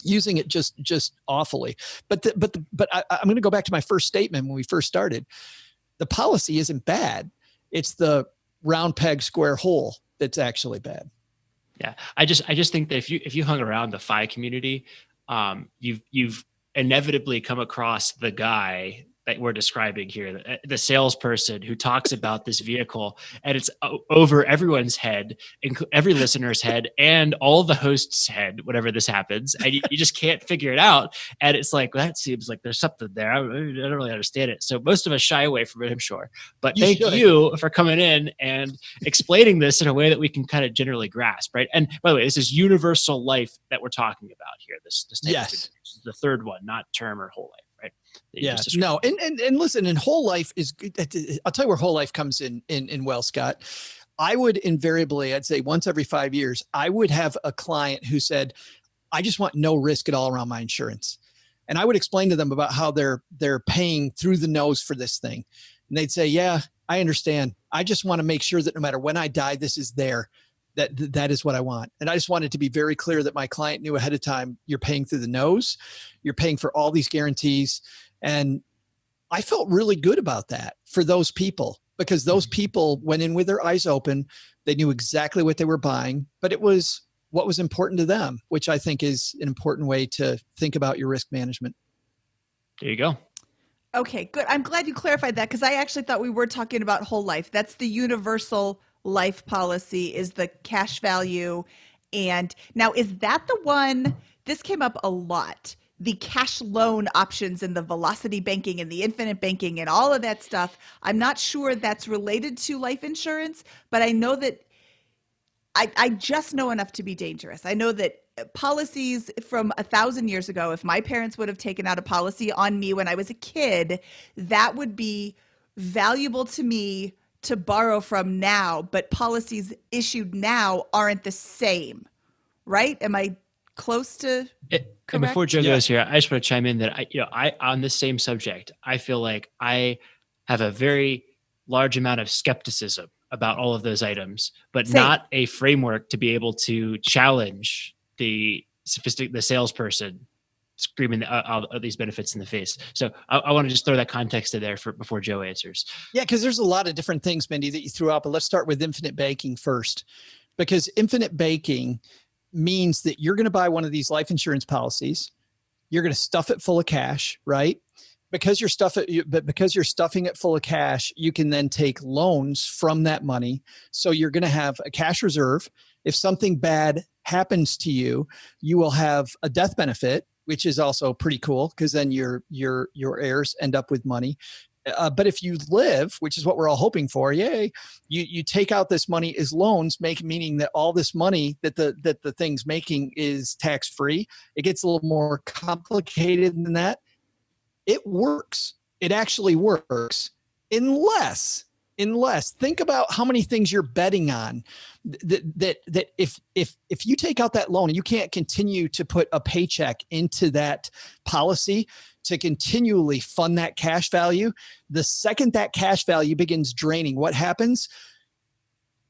using it just awfully. But I'm going to go back to my first statement when we first started. The policy isn't bad. It's the round peg square hole that's actually bad. Yeah. I just think that if you hung around the FI community, you've inevitably come across the guy that we're describing here, the salesperson who talks about this vehicle, and it's over everyone's head, every listener's head, and all the hosts' head whenever this happens, and you just can't figure it out. And it's like, well, that seems like there's something there. I don't really understand it. So most of us shy away from it, I'm sure. But thank you for coming in and explaining this in a way that we can kind of generally grasp, right? And by the way, this is universal life that we're talking about here. This yes, the third one, not term or whole life. Right. Yeah. No. And listen, and whole life is, I'll tell you where whole life comes in well, Scott. I would invariably, I'd say once every 5 years, I would have a client who said, I just want no risk at all around my insurance. And I would explain to them about how they're paying through the nose for this thing. And they'd say, yeah, I understand. I just want to make sure that no matter when I die, this is there. That is what I want. And I just wanted to be very clear that my client knew ahead of time, you're paying through the nose, you're paying for all these guarantees. And I felt really good about that for those people, because those people went in with their eyes open. They knew exactly what they were buying, but it was what was important to them, which I think is an important way to think about your risk management. There you go. Okay, good. I'm glad you clarified that, because I actually thought we were talking about whole life. That's the universal life policy, is the cash value. And now, is that the one, this came up a lot, the cash loan options and the velocity banking and the infinite banking and all of that stuff. I'm not sure that's related to life insurance, but I know that I just know enough to be dangerous. I know that policies from 1,000 years ago, if my parents would have taken out a policy on me when I was a kid, that would be valuable to me to borrow from now, but policies issued now aren't the same, right? Am I close to correct? And before Joe goes here, I just want to chime in that I on this same subject, I feel like I have a very large amount of skepticism about all of those items, but not a framework to be able to challenge the salesperson screaming all these benefits in the face. So I want to just throw that context in there before Joe answers. Yeah, because there's a lot of different things, Mindy, that you threw out, but let's start with infinite banking first, because infinite banking means that you're going to buy one of these life insurance policies. You're going to stuff it full of cash, right? Because you're stuffing it full of cash, you can then take loans from that money. So you're going to have a cash reserve. If something bad happens to you, you will have a death benefit, which is also pretty cool, because then your heirs end up with money. But if you live, which is what we're all hoping for, yay, you take out this money as loans, meaning that all this money that the thing's making is tax free. It gets a little more complicated than that. It works. It actually works, unless think about how many things you're betting on. That if you take out that loan and you can't continue to put a paycheck into that policy to continually fund that cash value, the second that cash value begins draining, what happens?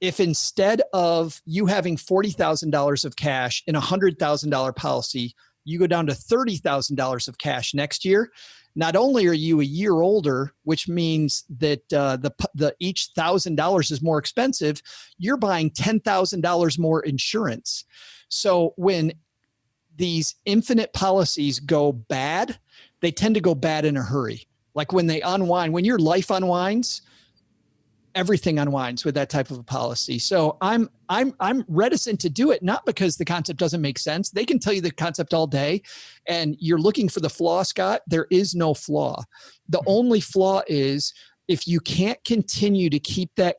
If instead of you having $40,000 of cash in a $100,000 policy, you go down to $30,000 of cash next year, not only are you a year older, which means that the each $1,000 is more expensive, you're buying $10,000 more insurance. So when these infinite policies go bad, they tend to go bad in a hurry. Like when they unwind, when your life unwinds, everything unwinds with that type of a policy. So I'm reticent to do it, not because the concept doesn't make sense. They can tell you the concept all day, and you're looking for the flaw, Scott. There is no flaw. The only flaw is if you can't continue to keep that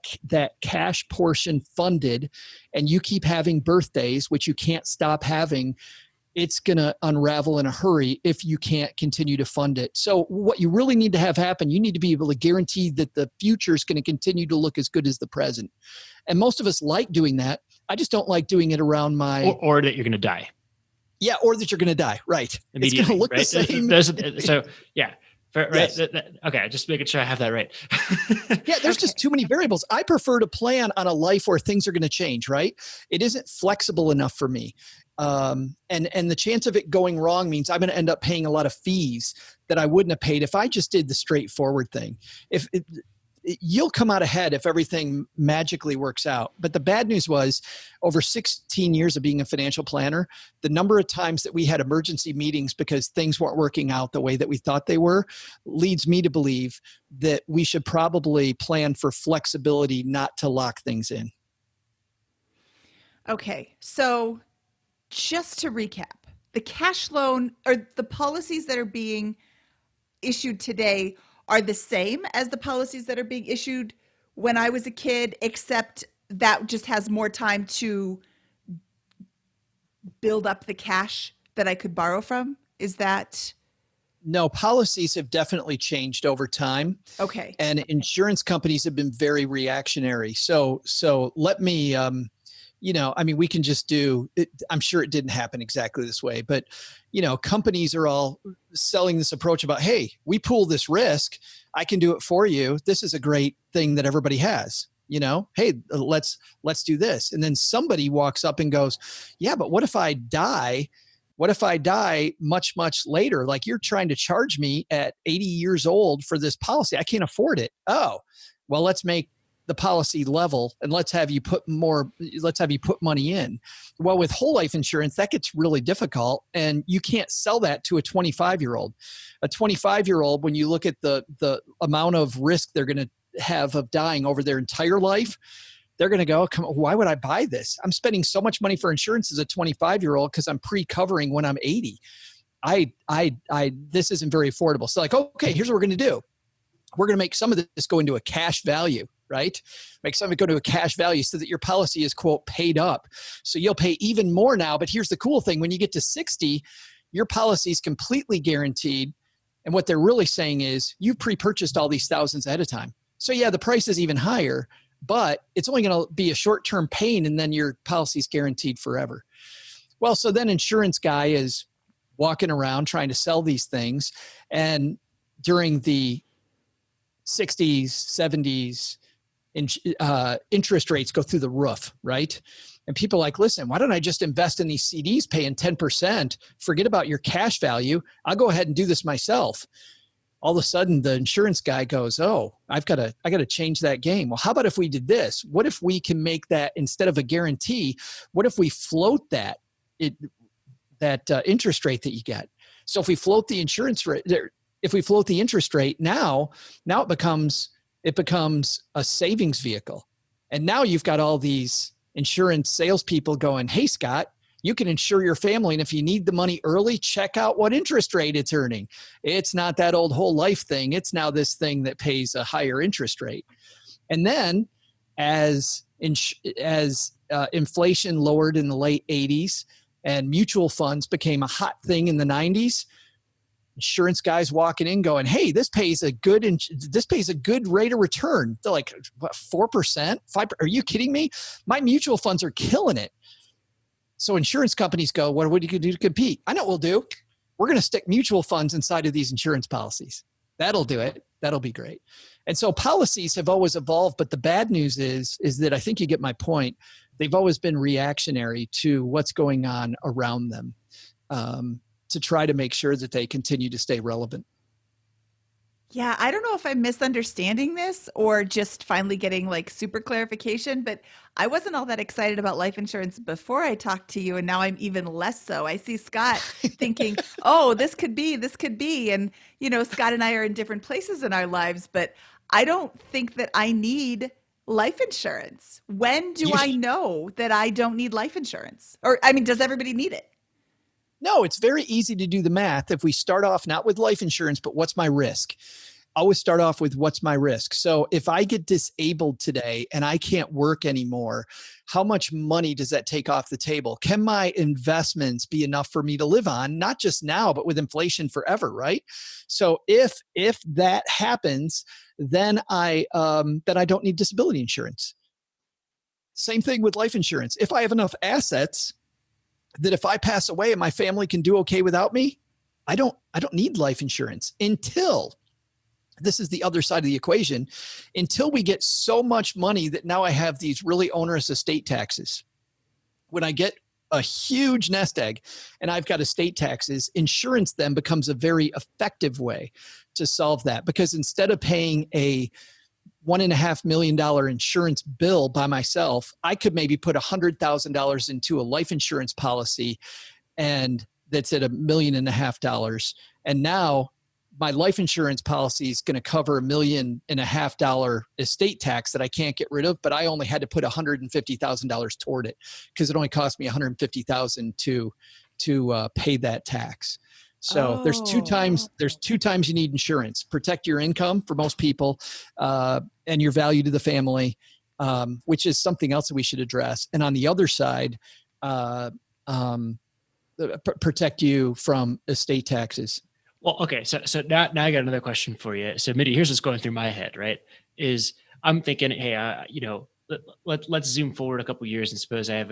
cash portion funded, and you keep having birthdays, which you can't stop having, it's going to unravel in a hurry if you can't continue to fund it. So what you really need to have happen, you need to be able to guarantee that the future is going to continue to look as good as the present. And most of us like doing that. I just don't like doing it around my... Or that you're going to die. Yeah, or that you're going to die. Right. It's going to look right? the same. So, yeah. Right. Yes. Okay. Just making sure I have that right. Yeah. There's just too many variables. I prefer to plan on a life where things are going to change, right? It isn't flexible enough for me. And the chance of it going wrong means I'm going to end up paying a lot of fees that I wouldn't have paid if I just did the straightforward thing. You'll come out ahead if everything magically works out. But the bad news was, over 16 years of being a financial planner, the number of times that we had emergency meetings because things weren't working out the way that we thought they were leads me to believe that we should probably plan for flexibility, not to lock things in. Okay. So just to recap, the cash loan or the policies that are being issued today are the same as the policies that are being issued when I was a kid, except that just has more time to build up the cash that I could borrow from. Is that? No, policies have definitely changed over time. Okay. And insurance companies have been very reactionary. So let me, we can just do it. I'm sure it didn't happen exactly this way, but companies are all selling this approach about, hey, we pool this risk. I can do it for you. This is a great thing that everybody has, hey, let's do this. And then somebody walks up and goes, yeah, but what if I die? What if I die much, much later? Like, you're trying to charge me at 80 years old for this policy. I can't afford it. Oh, well, let's make the policy level and let's have you put money in. Well, with whole life insurance, that gets really difficult, and you can't sell that to a 25-year-old. A 25-year-old, when you look at the amount of risk they're going to have of dying over their entire life, they're going to go, why would I buy this? I'm spending so much money for insurance as a 25-year-old because I'm pre-covering when I'm 80. This isn't very affordable. So okay, here's what we're going to do. We're going to make some of this go into a cash value, right? Make some of it go to a cash value so that your policy is, quote, paid up. So you'll pay even more now. But here's the cool thing. When you get to 60, your policy is completely guaranteed. And what they're really saying is you've pre-purchased all these thousands ahead of time. So yeah, the price is even higher, but it's only going to be a short-term pain, and then your policy is guaranteed forever. Well, so then insurance guy is walking around trying to sell these things. And during the 60s, 70s, interest rates go through the roof, right? And people are like, listen, why don't I just invest in these CDs paying 10%? Forget about your cash value. I'll go ahead and do this myself. All of a sudden, the insurance guy goes, oh, I got to change that game. Well, how about if we did this? What if we can make that, instead of a guarantee, what if we float that interest rate that you get? So if we float the interest rate, now it becomes a savings vehicle. And now you've got all these insurance salespeople going, hey, Scott, you can insure your family. And if you need the money early, check out what interest rate it's earning. It's not that old whole life thing. It's now this thing that pays a higher interest rate. And then as inflation lowered in the late 80s and mutual funds became a hot thing in the 90s, insurance guys walking in going, hey, this pays a good rate of return. They're like, what, 4%, 5%? Are you kidding me? My mutual funds are killing it. So insurance companies go, what are you going to do to compete? I know what we'll do. We're going to stick mutual funds inside of these insurance policies. That'll do it. That'll be great. And so policies have always evolved, but the bad news is that, I think you get my point, they've always been reactionary to what's going on around them, to try to make sure that they continue to stay relevant. Yeah, I don't know if I'm misunderstanding this or just finally getting super clarification, but I wasn't all that excited about life insurance before I talked to you, and now I'm even less so. I see Scott thinking, oh, this could be. And, Scott and I are in different places in our lives, but I don't think that I need Life insurance. When do You I know that I don't need life insurance? Or, I mean, does everybody need it? No, it's very easy to do the math. If we start off not with life insurance, but what's my risk? Always start off with what's my risk. So if I get disabled today and I can't work anymore, how much money does that take off the table? Can my investments be enough for me to live on, not just now, but with inflation forever, right? So if that happens, then I don't need disability insurance. Same thing with life insurance. If I have enough assets that if I pass away and my family can do okay without me, I don't need life insurance until, this is the other side of the equation, until we get so much money that now I have these really onerous estate taxes. When I get a huge nest egg and I've got estate taxes, insurance then becomes a very effective way to solve that, because instead of paying a $1.5 million insurance bill by myself, I could maybe put $100,000 into a life insurance policy, and that's at $1.5 million. And now my life insurance policy is going to cover $1.5 million estate tax that I can't get rid of, but I only had to put $150,000 toward it because it only cost me $150,000 to pay that tax. So there's two times you need insurance: protect your income for most people, and your value to the family, which is something else that we should address. And on the other side, protect you from estate taxes. Well, okay. So now I got another question for you. So Mitty, here's what's going through my head, right? Is I'm thinking, hey, let's zoom forward a couple of years and suppose I have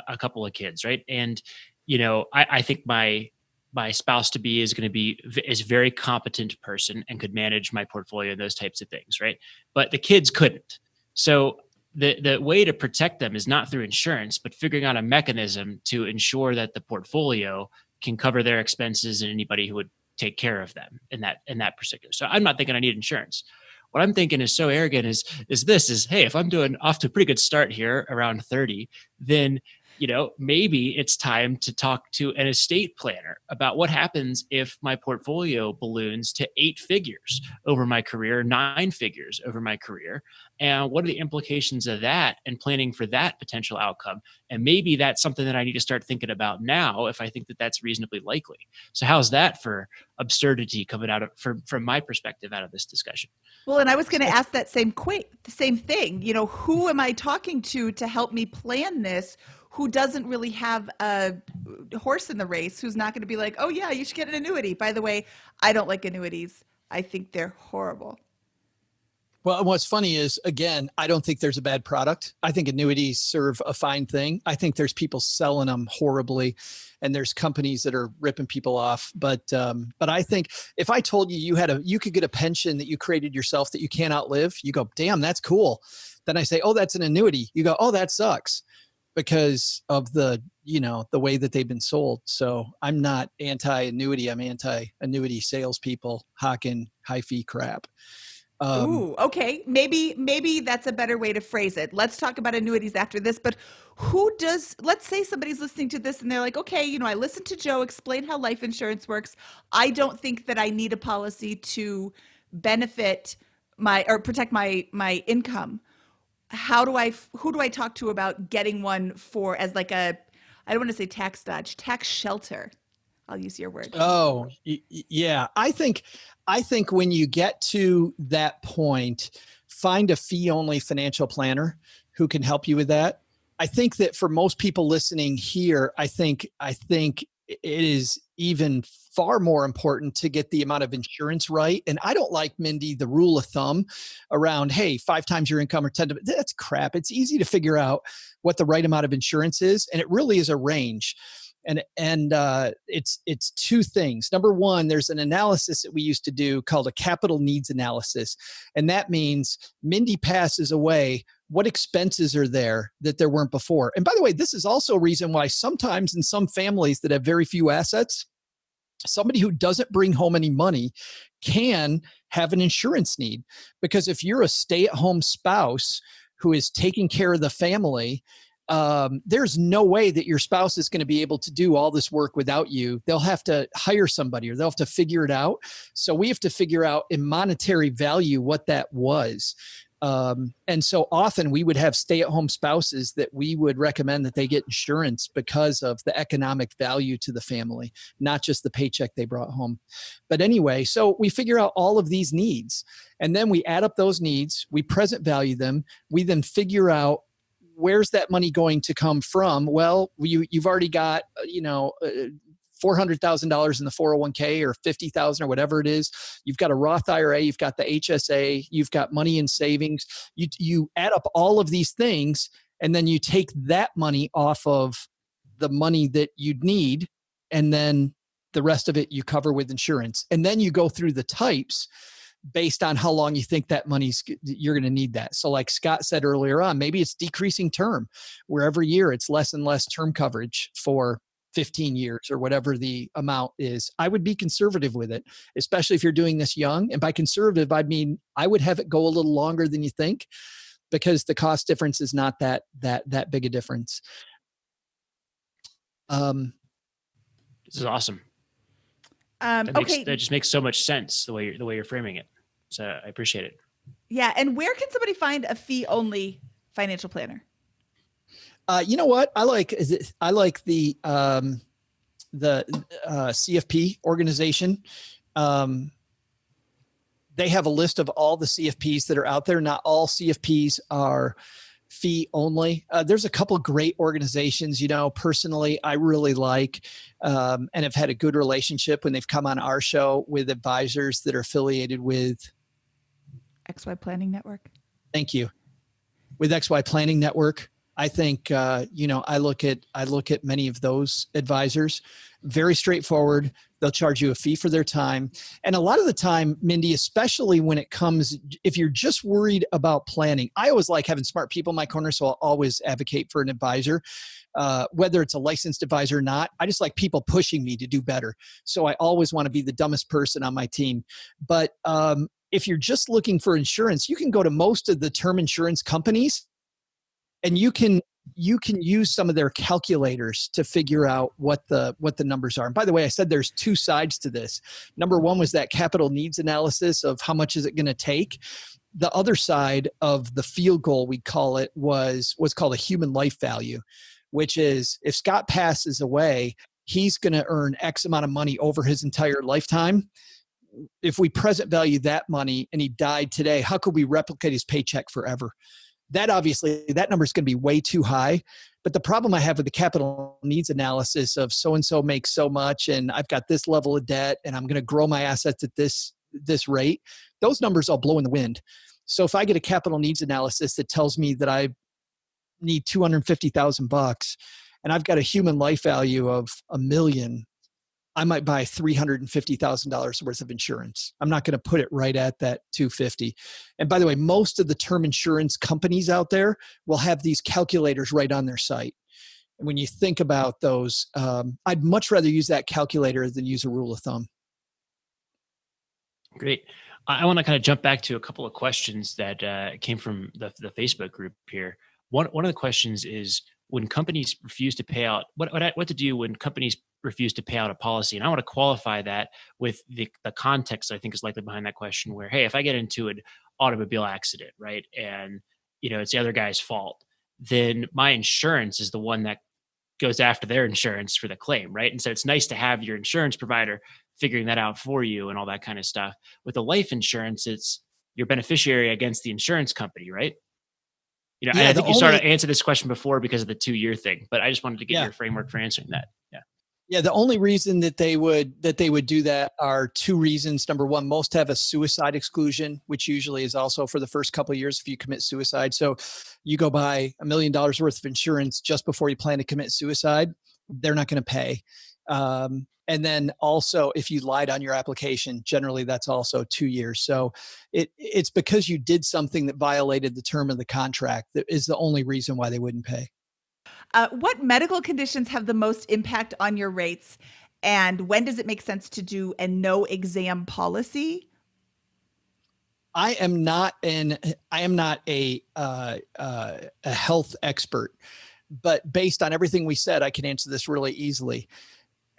a couple of kids, right? And, I think my spouse to be is going to be a very competent person and could manage my portfolio and those types of things, right? But the kids couldn't. So the way to protect them is not through insurance, but figuring out a mechanism to ensure that the portfolio can cover their expenses and anybody who would take care of them in that particular. So I'm not thinking I need insurance. What I'm thinking is so arrogant is, hey, if I'm doing off to a pretty good start here around 30, then maybe it's time to talk to an estate planner about what happens if my portfolio balloons to 8 figures over my career, 9 figures over my career. And what are the implications of that, and planning for that potential outcome? And maybe that's something that I need to start thinking about now if I think that that's reasonably likely. So how's that for absurdity coming out from my perspective out of this discussion? Well, and I was going to ask that same thing. Who am I talking to help me plan this? Who doesn't really have a horse in the race, who's not going to be like, oh yeah, you should get an annuity. By the way, I don't like annuities. I think they're horrible. Well, what's funny is, again, I don't think there's a bad product. I think annuities serve a fine thing. I think there's people selling them horribly, and there's companies that are ripping people off. But I think if I told you you could get a pension that you created yourself that you can't outlive, you go, damn, that's cool. Then I say, oh, that's an annuity. You go, oh, that sucks, because of the way that they've been sold. So I'm not anti-annuity. I'm anti-annuity salespeople hawking high fee crap. Ooh, okay. Maybe that's a better way to phrase it. Let's talk about annuities after this, but let's say somebody's listening to this and they're like, okay, I listened to Joe explain how life insurance works. I don't think that I need a policy to benefit or protect my income. Who do I talk to about getting one as like I don't want to say tax dodge, tax shelter. I'll use your word. Oh, yeah. I think when you get to that point, find a fee-only financial planner who can help you with that. I think that for most people listening here, I think it is even far more important to get the amount of insurance right. And I don't like, Mindy, the rule of thumb around, hey, 5 times your income or 10. That's crap. It's easy to figure out what the right amount of insurance is. And it really is a range. And it's 2 things. Number one, there's an analysis that we used to do called a capital needs analysis. And that means Mindy passes away, what expenses are there that there weren't before? And by the way, this is also a reason why sometimes in some families that have very few assets, somebody who doesn't bring home any money can have an insurance need. Because if you're a stay-at-home spouse who is taking care of the family, there's no way that your spouse is going to be able to do all this work without you. They'll have to hire somebody, or they'll have to figure it out. So we have to figure out in monetary value what that was. And so often we would have stay-at-home spouses that we would recommend that they get insurance because of the economic value to the family, not just the paycheck they brought home. But anyway, so we figure out all of these needs, and then we add up those needs, we present value them, we then figure out where's that money going to come from. Well, you've already got, $400,000 in the 401k or 50,000 or whatever it is. You've got a Roth IRA, you've got the HSA, you've got money in savings. You add up all of these things, and then you take that money off of the money that you'd need, and then the rest of it you cover with insurance. And then you go through the types based on how long you think that you're going to need that. So like Scott said earlier on, maybe it's decreasing term, where every year it's less and less term coverage for 15 years or whatever the amount is. I would be conservative with it, especially if you're doing this young. And by conservative, I mean, I would have it go a little longer than you think, because the cost difference is not that big a difference. This is awesome. That just makes so much sense the way you're framing it. So I appreciate it. Yeah. And where can somebody find a fee-only financial planner? You know what? I like the CFP organization. They have a list of all the CFPs that are out there. Not all CFPs are fee only. There's a couple of great organizations, personally, I really like, and have had a good relationship when they've come on our show with advisors that are affiliated with XY Planning Network. Thank you. With XY Planning Network. I think, I look at many of those advisors, very straightforward. They'll charge you a fee for their time. And a lot of the time, Mindy, especially when it comes, if you're just worried about planning, I always like having smart people in my corner. So I'll always advocate for an advisor, whether it's a licensed advisor or not. I just like people pushing me to do better. So I always want to be the dumbest person on my team. But if you're just looking for insurance, you can go to most of the term insurance companies, and you can use some of their calculators to figure out what the numbers are. And by the way, I said there's two sides to this. Number one was that capital needs analysis of how much is it going to take. The other side of the field goal, we call it, was what's called a human life value, which is if Scott passes away, he's going to earn X amount of money over his entire lifetime. If we present value that money and he died today, how could we replicate his paycheck forever? That obviously, that number is going to be way too high. But the problem I have with the capital needs analysis of so-and-so makes so much, and I've got this level of debt, and I'm going to grow my assets at this rate, those numbers all blow in the wind. So if I get a capital needs analysis that tells me that I need $250,000 and I've got a human life value of $1 million, I might buy $350,000 worth of insurance. I'm not going to put it right at that 250. And by the way, most of the term insurance companies out there will have these calculators right on their site. And when you think about those, I'd much rather use that calculator than use a rule of thumb. Great. I want to kind of jump back to a couple of questions that came from the Facebook group here. One of the questions is, when companies refuse to pay out, what to do when companies refuse to pay out a policy? And I want to qualify that with the context I think is likely behind that question, where, hey, if I get into an automobile accident, right, and it's the other guy's fault, then my insurance is the one that goes after their insurance for the claim, right? And so it's nice to have your insurance provider figuring that out for you and all that kind of stuff. With the life insurance, it's your beneficiary against the insurance company, right? I think you sort of answered this question before because of the 2-year thing, but I just wanted to get your framework for answering that. Yeah. Yeah. The only reason that they would do that are two reasons. Number one, most have a suicide exclusion, which usually is also for the first couple of years if you commit suicide. So you go buy $1 million worth of insurance just before you plan to commit suicide, they're not going to pay. And then also, if you lied on your application, generally that's also 2 years. So it's because you did something that violated the term of the contract that is the only reason why they wouldn't pay. What medical conditions have the most impact on your rates? And when does it make sense to do a no exam policy? I am not a health expert, but based on everything we said, I can answer this really easily.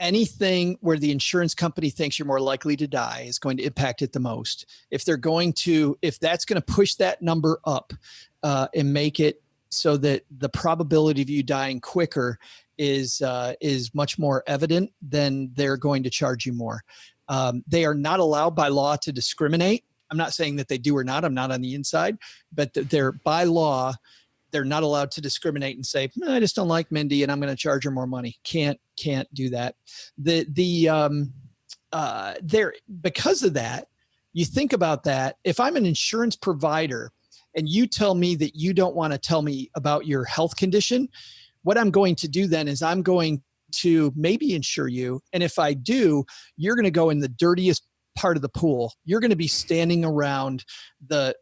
anything where the insurance company thinks you're more likely to die is going to impact it the most. If that's going to push that number up and make it so that the probability of you dying quicker is much more evident, then they're going to charge you more. They are not allowed by law to discriminate. I'm not saying that they do or not. I'm not on the inside, but they're by law, they're not allowed to discriminate and say, no, I just don't like Mindy and I'm going to charge her more money. Can't do that. Because of that, you think about that. If I'm an insurance provider and you tell me that you don't want to tell me about your health condition, what I'm going to do then is I'm going to maybe insure you. And if I do, you're going to go in the dirtiest part of the pool. You're going to be standing around that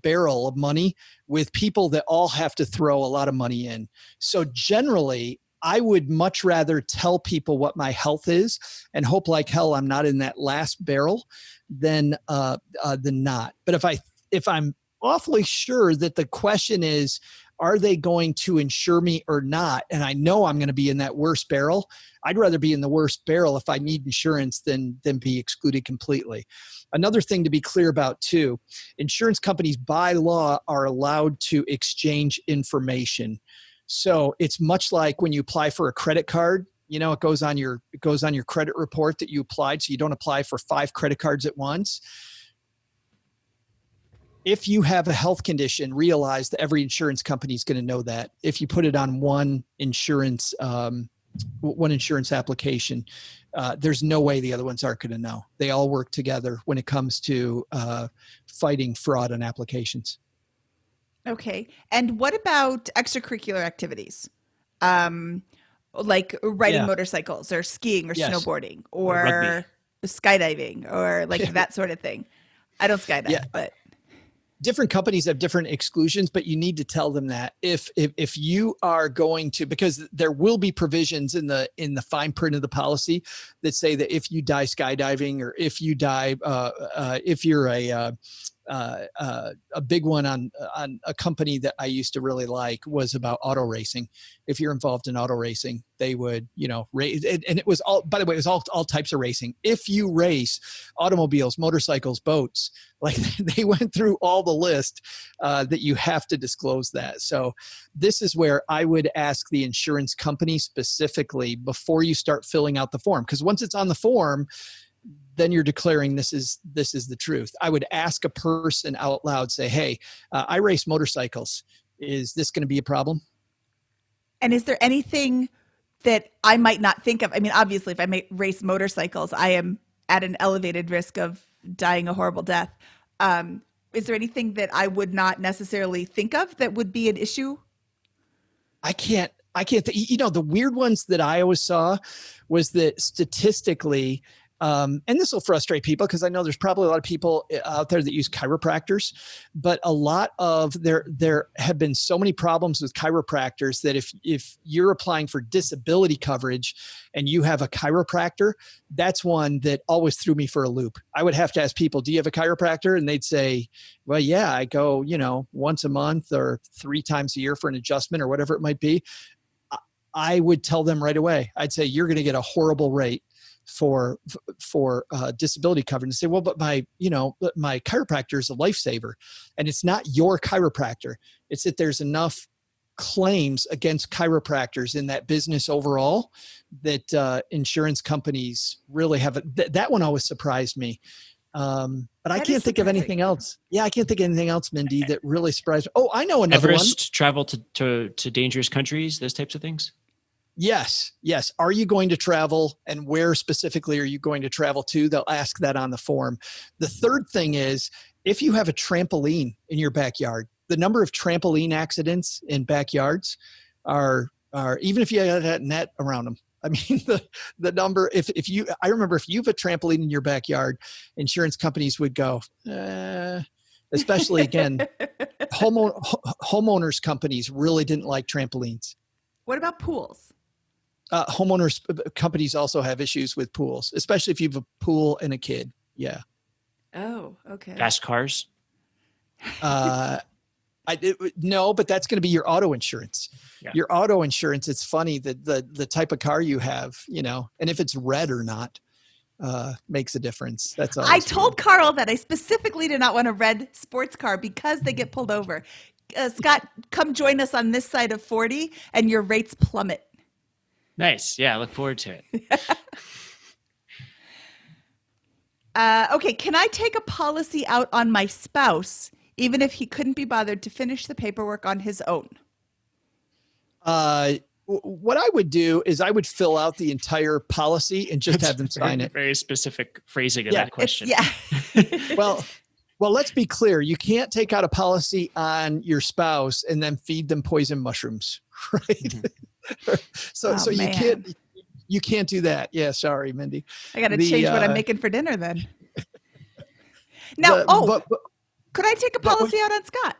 barrel of money with people that all have to throw a lot of money in. So generally, I would much rather tell people what my health is and hope like hell I'm not in that last barrel than not. But if I'm awfully sure that the question is, are they going to insure me or not? And I know I'm going to be in that worst barrel. I'd rather be in the worst barrel if I need insurance than be excluded completely. Another thing to be clear about too, insurance companies by law are allowed to exchange information. So it's much like when you apply for a credit card, it goes on your credit report that you applied. So you don't apply for 5 credit cards at once. If you have a health condition, realize that every insurance company is going to know that. If you put it on one insurance application, there's no way the other ones aren't going to know. They all work together when it comes to fighting fraud on applications. Okay. And what about extracurricular activities? Like riding motorcycles or skiing or snowboarding or skydiving or that sort of thing. I don't skydive, but different companies have different exclusions, but you need to tell them that if you are going to, because there will be provisions in the fine print of the policy that say that if you die skydiving or if you die, if you're a big one on a company that I used to really like was about auto racing. If you're involved in auto racing, they would, race. And it was all, by the way, it was all types of racing. If you race automobiles, motorcycles, boats, they went through all the list that you have to disclose that. So this is where I would ask the insurance company specifically before you start filling out the form. Because once it's on the form, then you're declaring this is the truth. I would ask a person out loud, say, hey, I race motorcycles. Is this going to be a problem? And is there anything that I might not think of? I mean, obviously, if I race motorcycles, I am at an elevated risk of dying a horrible death. Is there anything that I would not necessarily think of that would be an issue? I can't the weird ones that I always saw was that statistically, and this will frustrate people because I know there's probably a lot of people out there that use chiropractors, but a lot of there have been so many problems with chiropractors that if you're applying for disability coverage and you have a chiropractor, that's one that always threw me for a loop. I would have to ask people, do you have a chiropractor? And they'd say, well, yeah, I go, once a month or 3 times a year for an adjustment or whatever it might be. I would tell them right away, I'd say, you're going to get a horrible rate for disability coverage, and say, well, but my chiropractor is a lifesaver. And it's not your chiropractor. It's that there's enough claims against chiropractors in that business overall that insurance companies really haven't. That one always surprised me. But I can't think of anything else. Yeah, I can't think of anything else, Mindy, that really surprised me. Oh, I know another Everest, travel to dangerous countries, those types of things. Yes. Are you going to travel, and where specifically are you going to travel to? They'll ask that on the form. The third thing is, if you have a trampoline in your backyard, the number of trampoline accidents in backyards are even if you have that net around them. I mean, the number, I remember if you have a trampoline in your backyard, insurance companies would go, especially again, homeowners companies really didn't like trampolines. What about pools? Homeowners companies also have issues with pools, especially if you have a pool and a kid. Yeah. Oh, okay. Fast cars. No, but that's going to be your auto insurance. Yeah. Your auto insurance, it's funny that the type of car you have, and if it's red or not makes a difference. That's all. I told Carl that I specifically did not want a red sports car because they get pulled over. Scott, come join us on this side of 40 and your rates plummet. Nice. Yeah, I look forward to it. Okay, can I take a policy out on my spouse even if he couldn't be bothered to finish the paperwork on his own? What I would do is I would fill out the entire policy and just have them sign it. Very specific phrasing of that question. Well, let's be clear. You can't take out a policy on your spouse and then feed them poison mushrooms, right? Mm-hmm. So you can't do that. Yeah, sorry, Mindy. I got to change what I'm making for dinner then. Now, could I take a policy out on Scott?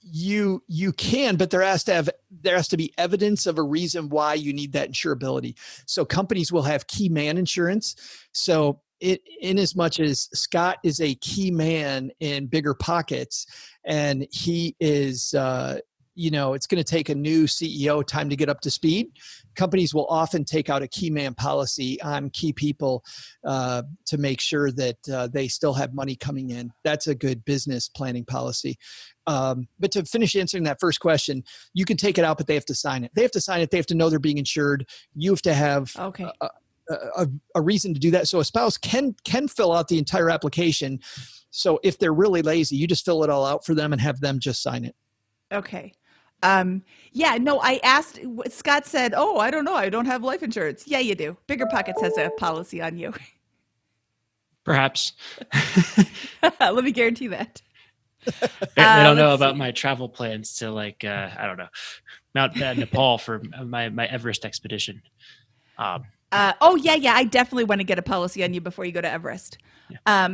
You can, but there has to be evidence of a reason why you need that insurability. So companies will have key man insurance. So in as much as Scott is a key man in BiggerPockets, and he is, it's going to take a new CEO time to get up to speed. Companies will often take out a key man policy on key people to make sure that they still have money coming in. That's a good business planning policy. But to finish answering that first question, you can take it out, but they have to sign it. They have to sign it. They have to know they're being insured. You have to have a reason to do that. So a spouse can fill out the entire application. So if they're really lazy, you just fill it all out for them and have them just sign it. Okay. I asked, Scott said, I don't know. I don't have life insurance. Yeah, you do. BiggerPockets has a policy on you. Perhaps. Let me guarantee that. They don't know about my travel plans to I don't know, Mount Nepal for my Everest expedition. I definitely want to get a policy on you before you go to Everest. Yeah.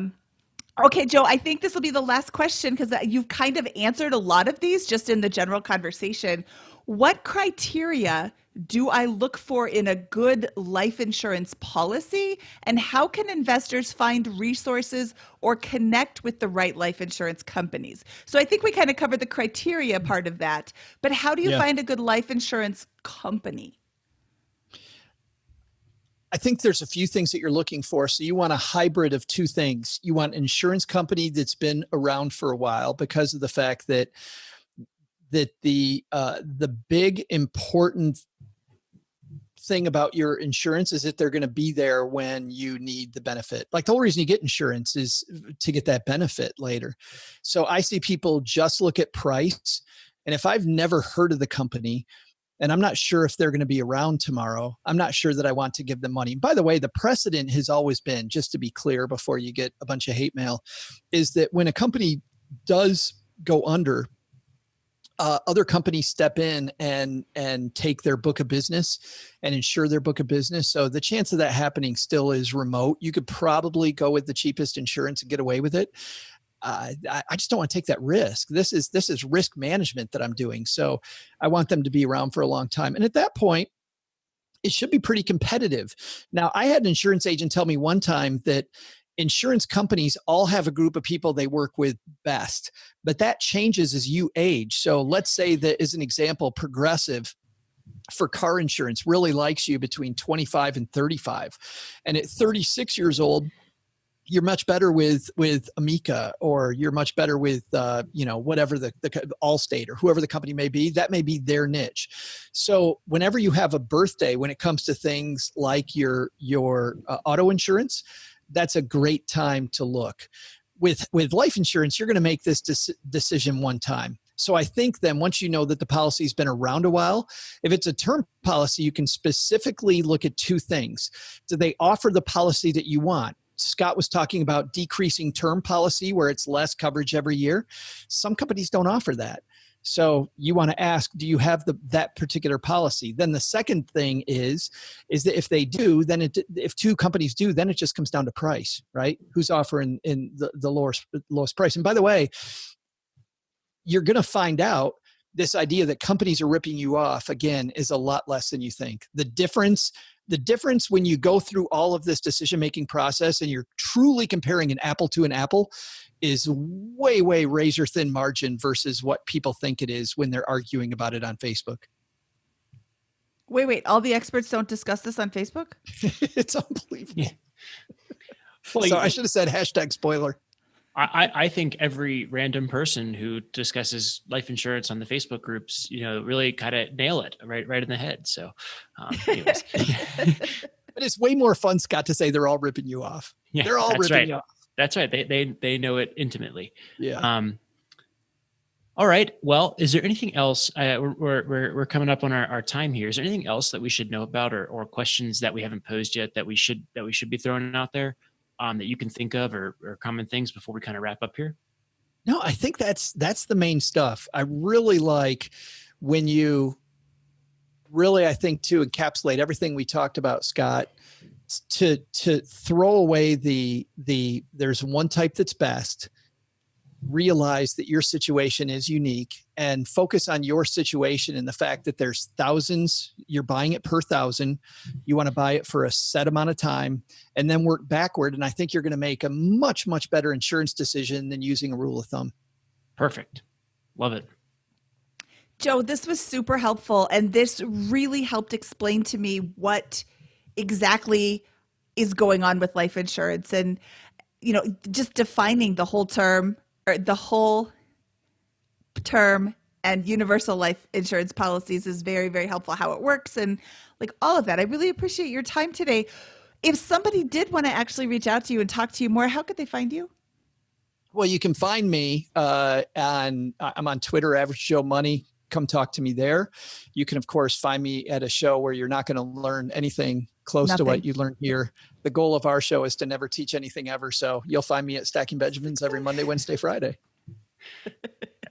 Okay, Joe, I think this will be the last question because you've kind of answered a lot of these just in the general conversation. What criteria do I look for in a good life insurance policy? And how can investors find resources or connect with the right life insurance companies? So I think we kind of covered the criteria part of that, but how do you find a good life insurance company? I think there's a few things that you're looking for. So you want a hybrid of two things. You want an insurance company that's been around for a while because of the fact that the big important thing about your insurance is that they're going to be there when you need the benefit. Like the whole reason you get insurance is to get that benefit later. So I see people just look at price. And if I've never heard of the company, and I'm not sure if they're going to be around tomorrow, I'm not sure that I want to give them money. By the way, the precedent has always been, just to be clear before you get a bunch of hate mail, is that when a company does go under, other companies step in and take their book of business and insure their book of business. So the chance of that happening still is remote. You could probably go with the cheapest insurance and get away with it. I just don't want to take that risk. This is risk management that I'm doing. So I want them to be around for a long time. And at that point, it should be pretty competitive. Now, I had an insurance agent tell me one time that insurance companies all have a group of people they work with best, but that changes as you age. So let's say that, as an example, Progressive for car insurance really likes you between 25 and 35. And at 36 years old, you're much better with Amica, or you're much better with, whatever the Allstate or whoever the company may be. That may be their niche. So whenever you have a birthday, when it comes to things like your auto insurance, that's a great time to look. With life insurance, you're going to make this decision one time. So I think then once you know that the policy's been around a while, if it's a term policy, you can specifically look at two things. Do they offer the policy that you want? Scott was talking about decreasing term policy where it's less coverage every year. Some companies don't offer that. So you want to ask, do you have that particular policy? Then the second thing is that if they do, then if two companies do, then it just comes down to price, right? Who's offering in the lowest price? And by the way, you're going to find out this idea that companies are ripping you off, again, is a lot less than you think. The difference the difference when you go through all of this decision-making process and you're truly comparing an apple to an apple is way, way razor thin margin versus what people think it is when they're arguing about it on Facebook. Wait. All the experts don't discuss this on Facebook? It's unbelievable. Yeah. Well, So I should have said hashtag spoiler. I think every random person who discusses life insurance on the Facebook groups, really kind of nail it right in the head. So, anyways. But it's way more fun, Scott, to say they're all ripping you off. Yeah, they're all ripping you off. That's right. They know it intimately. Yeah. All right. Well, is there anything else? We're coming up on our time here. Is there anything else that we should know about, or questions that we haven't posed yet that we should be throwing out there? That you can think of, or common things before we kind of wrap up here? No, I think that's the main stuff. I really like when you really, I think, to encapsulate everything we talked about, Scott, to throw away the there's one type that's best, realize that your situation is unique, and focus on your situation and the fact that there's thousands, you're buying it per thousand, you want to buy it for a set amount of time, and then work backward. And I think you're going to make a much, much better insurance decision than using a rule of thumb. Perfect. Love it. Joe, this was super helpful. And this really helped explain to me what exactly is going on with life insurance, and, just defining the whole term, or the whole term and universal life insurance policies is very, very helpful, how it works and like all of that. I really appreciate your time today. If somebody did want to actually reach out to you and talk to you more, how could they find you? Well, you can find me I'm on Twitter, Average Joe Money. Come talk to me there. You can, of course, find me at a show where you're not going to learn anything close to what you learned here. The goal of our show is to never teach anything ever. So you'll find me at Stacking Benjamins every Monday, Wednesday, Friday.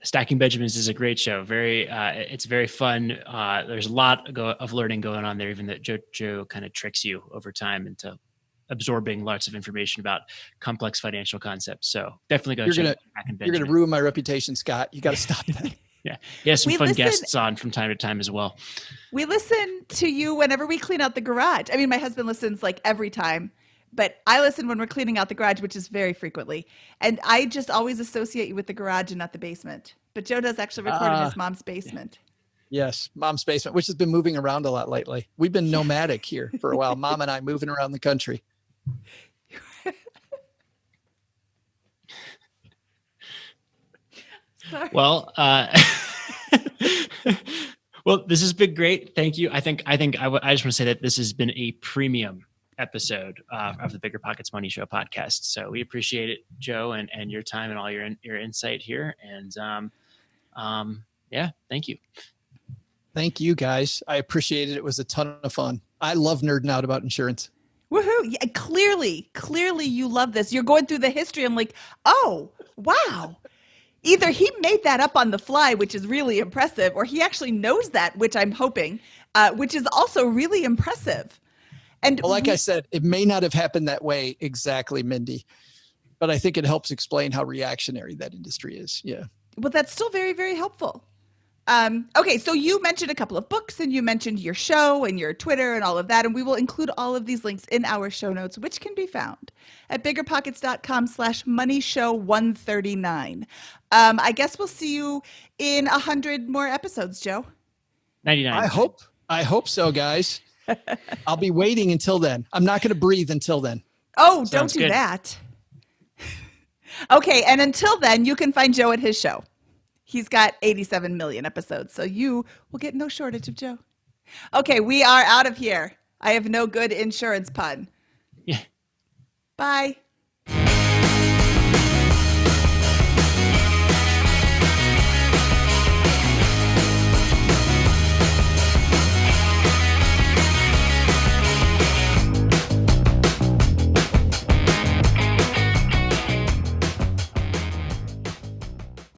Stacking Benjamins is a great show. It's very fun. There's a lot of learning going on there, even that Joe kind of tricks you over time into absorbing lots of information about complex financial concepts. So definitely go check out Stacking Benjamins. You're going to ruin my reputation, Scott. You got to stop that. Yeah. Yeah. Some fun guests on from time to time as well. We listen to you whenever we clean out the garage. I mean, my husband listens like every time, but I listen when we're cleaning out the garage, which is very frequently. And I just always associate you with the garage and not the basement. But Joe does actually record in his mom's basement. Yes. Mom's basement, which has been moving around a lot lately. We've been nomadic here for a while. Mom and I moving around the country. Sorry. Well, well, this has been great. Thank you. I just want to say that this has been a premium episode of the BiggerPockets Money Show podcast. So we appreciate it, Joe, and your time and all your insight here. And yeah, thank you. Thank you, guys. I appreciate it. It was a ton of fun. I love nerding out about insurance. Woohoo. Yeah, clearly you love this. You're going through the history. I'm like, oh, wow. Either he made that up on the fly, which is really impressive, or he actually knows that, which I'm hoping, which is also really impressive. And well, like I said, it may not have happened that way exactly, Mindy, but I think it helps explain how reactionary that industry is. Yeah. Well, that's still very, very helpful. Okay, so you mentioned a couple of books, and you mentioned your show and your Twitter and all of that, and we will include all of these links in our show notes, which can be found at biggerpockets.com/moneyshow139. I guess we'll see you in 100 more episodes, Joe. 99. I hope so, guys. I'll be waiting until then. I'm not going to breathe until then. Oh, don't do that. Okay, and until then, you can find Joe at his show. He's got 87 million episodes, so you will get no shortage of Joe. Okay, we are out of here. I have no good insurance pun. Yeah. Bye.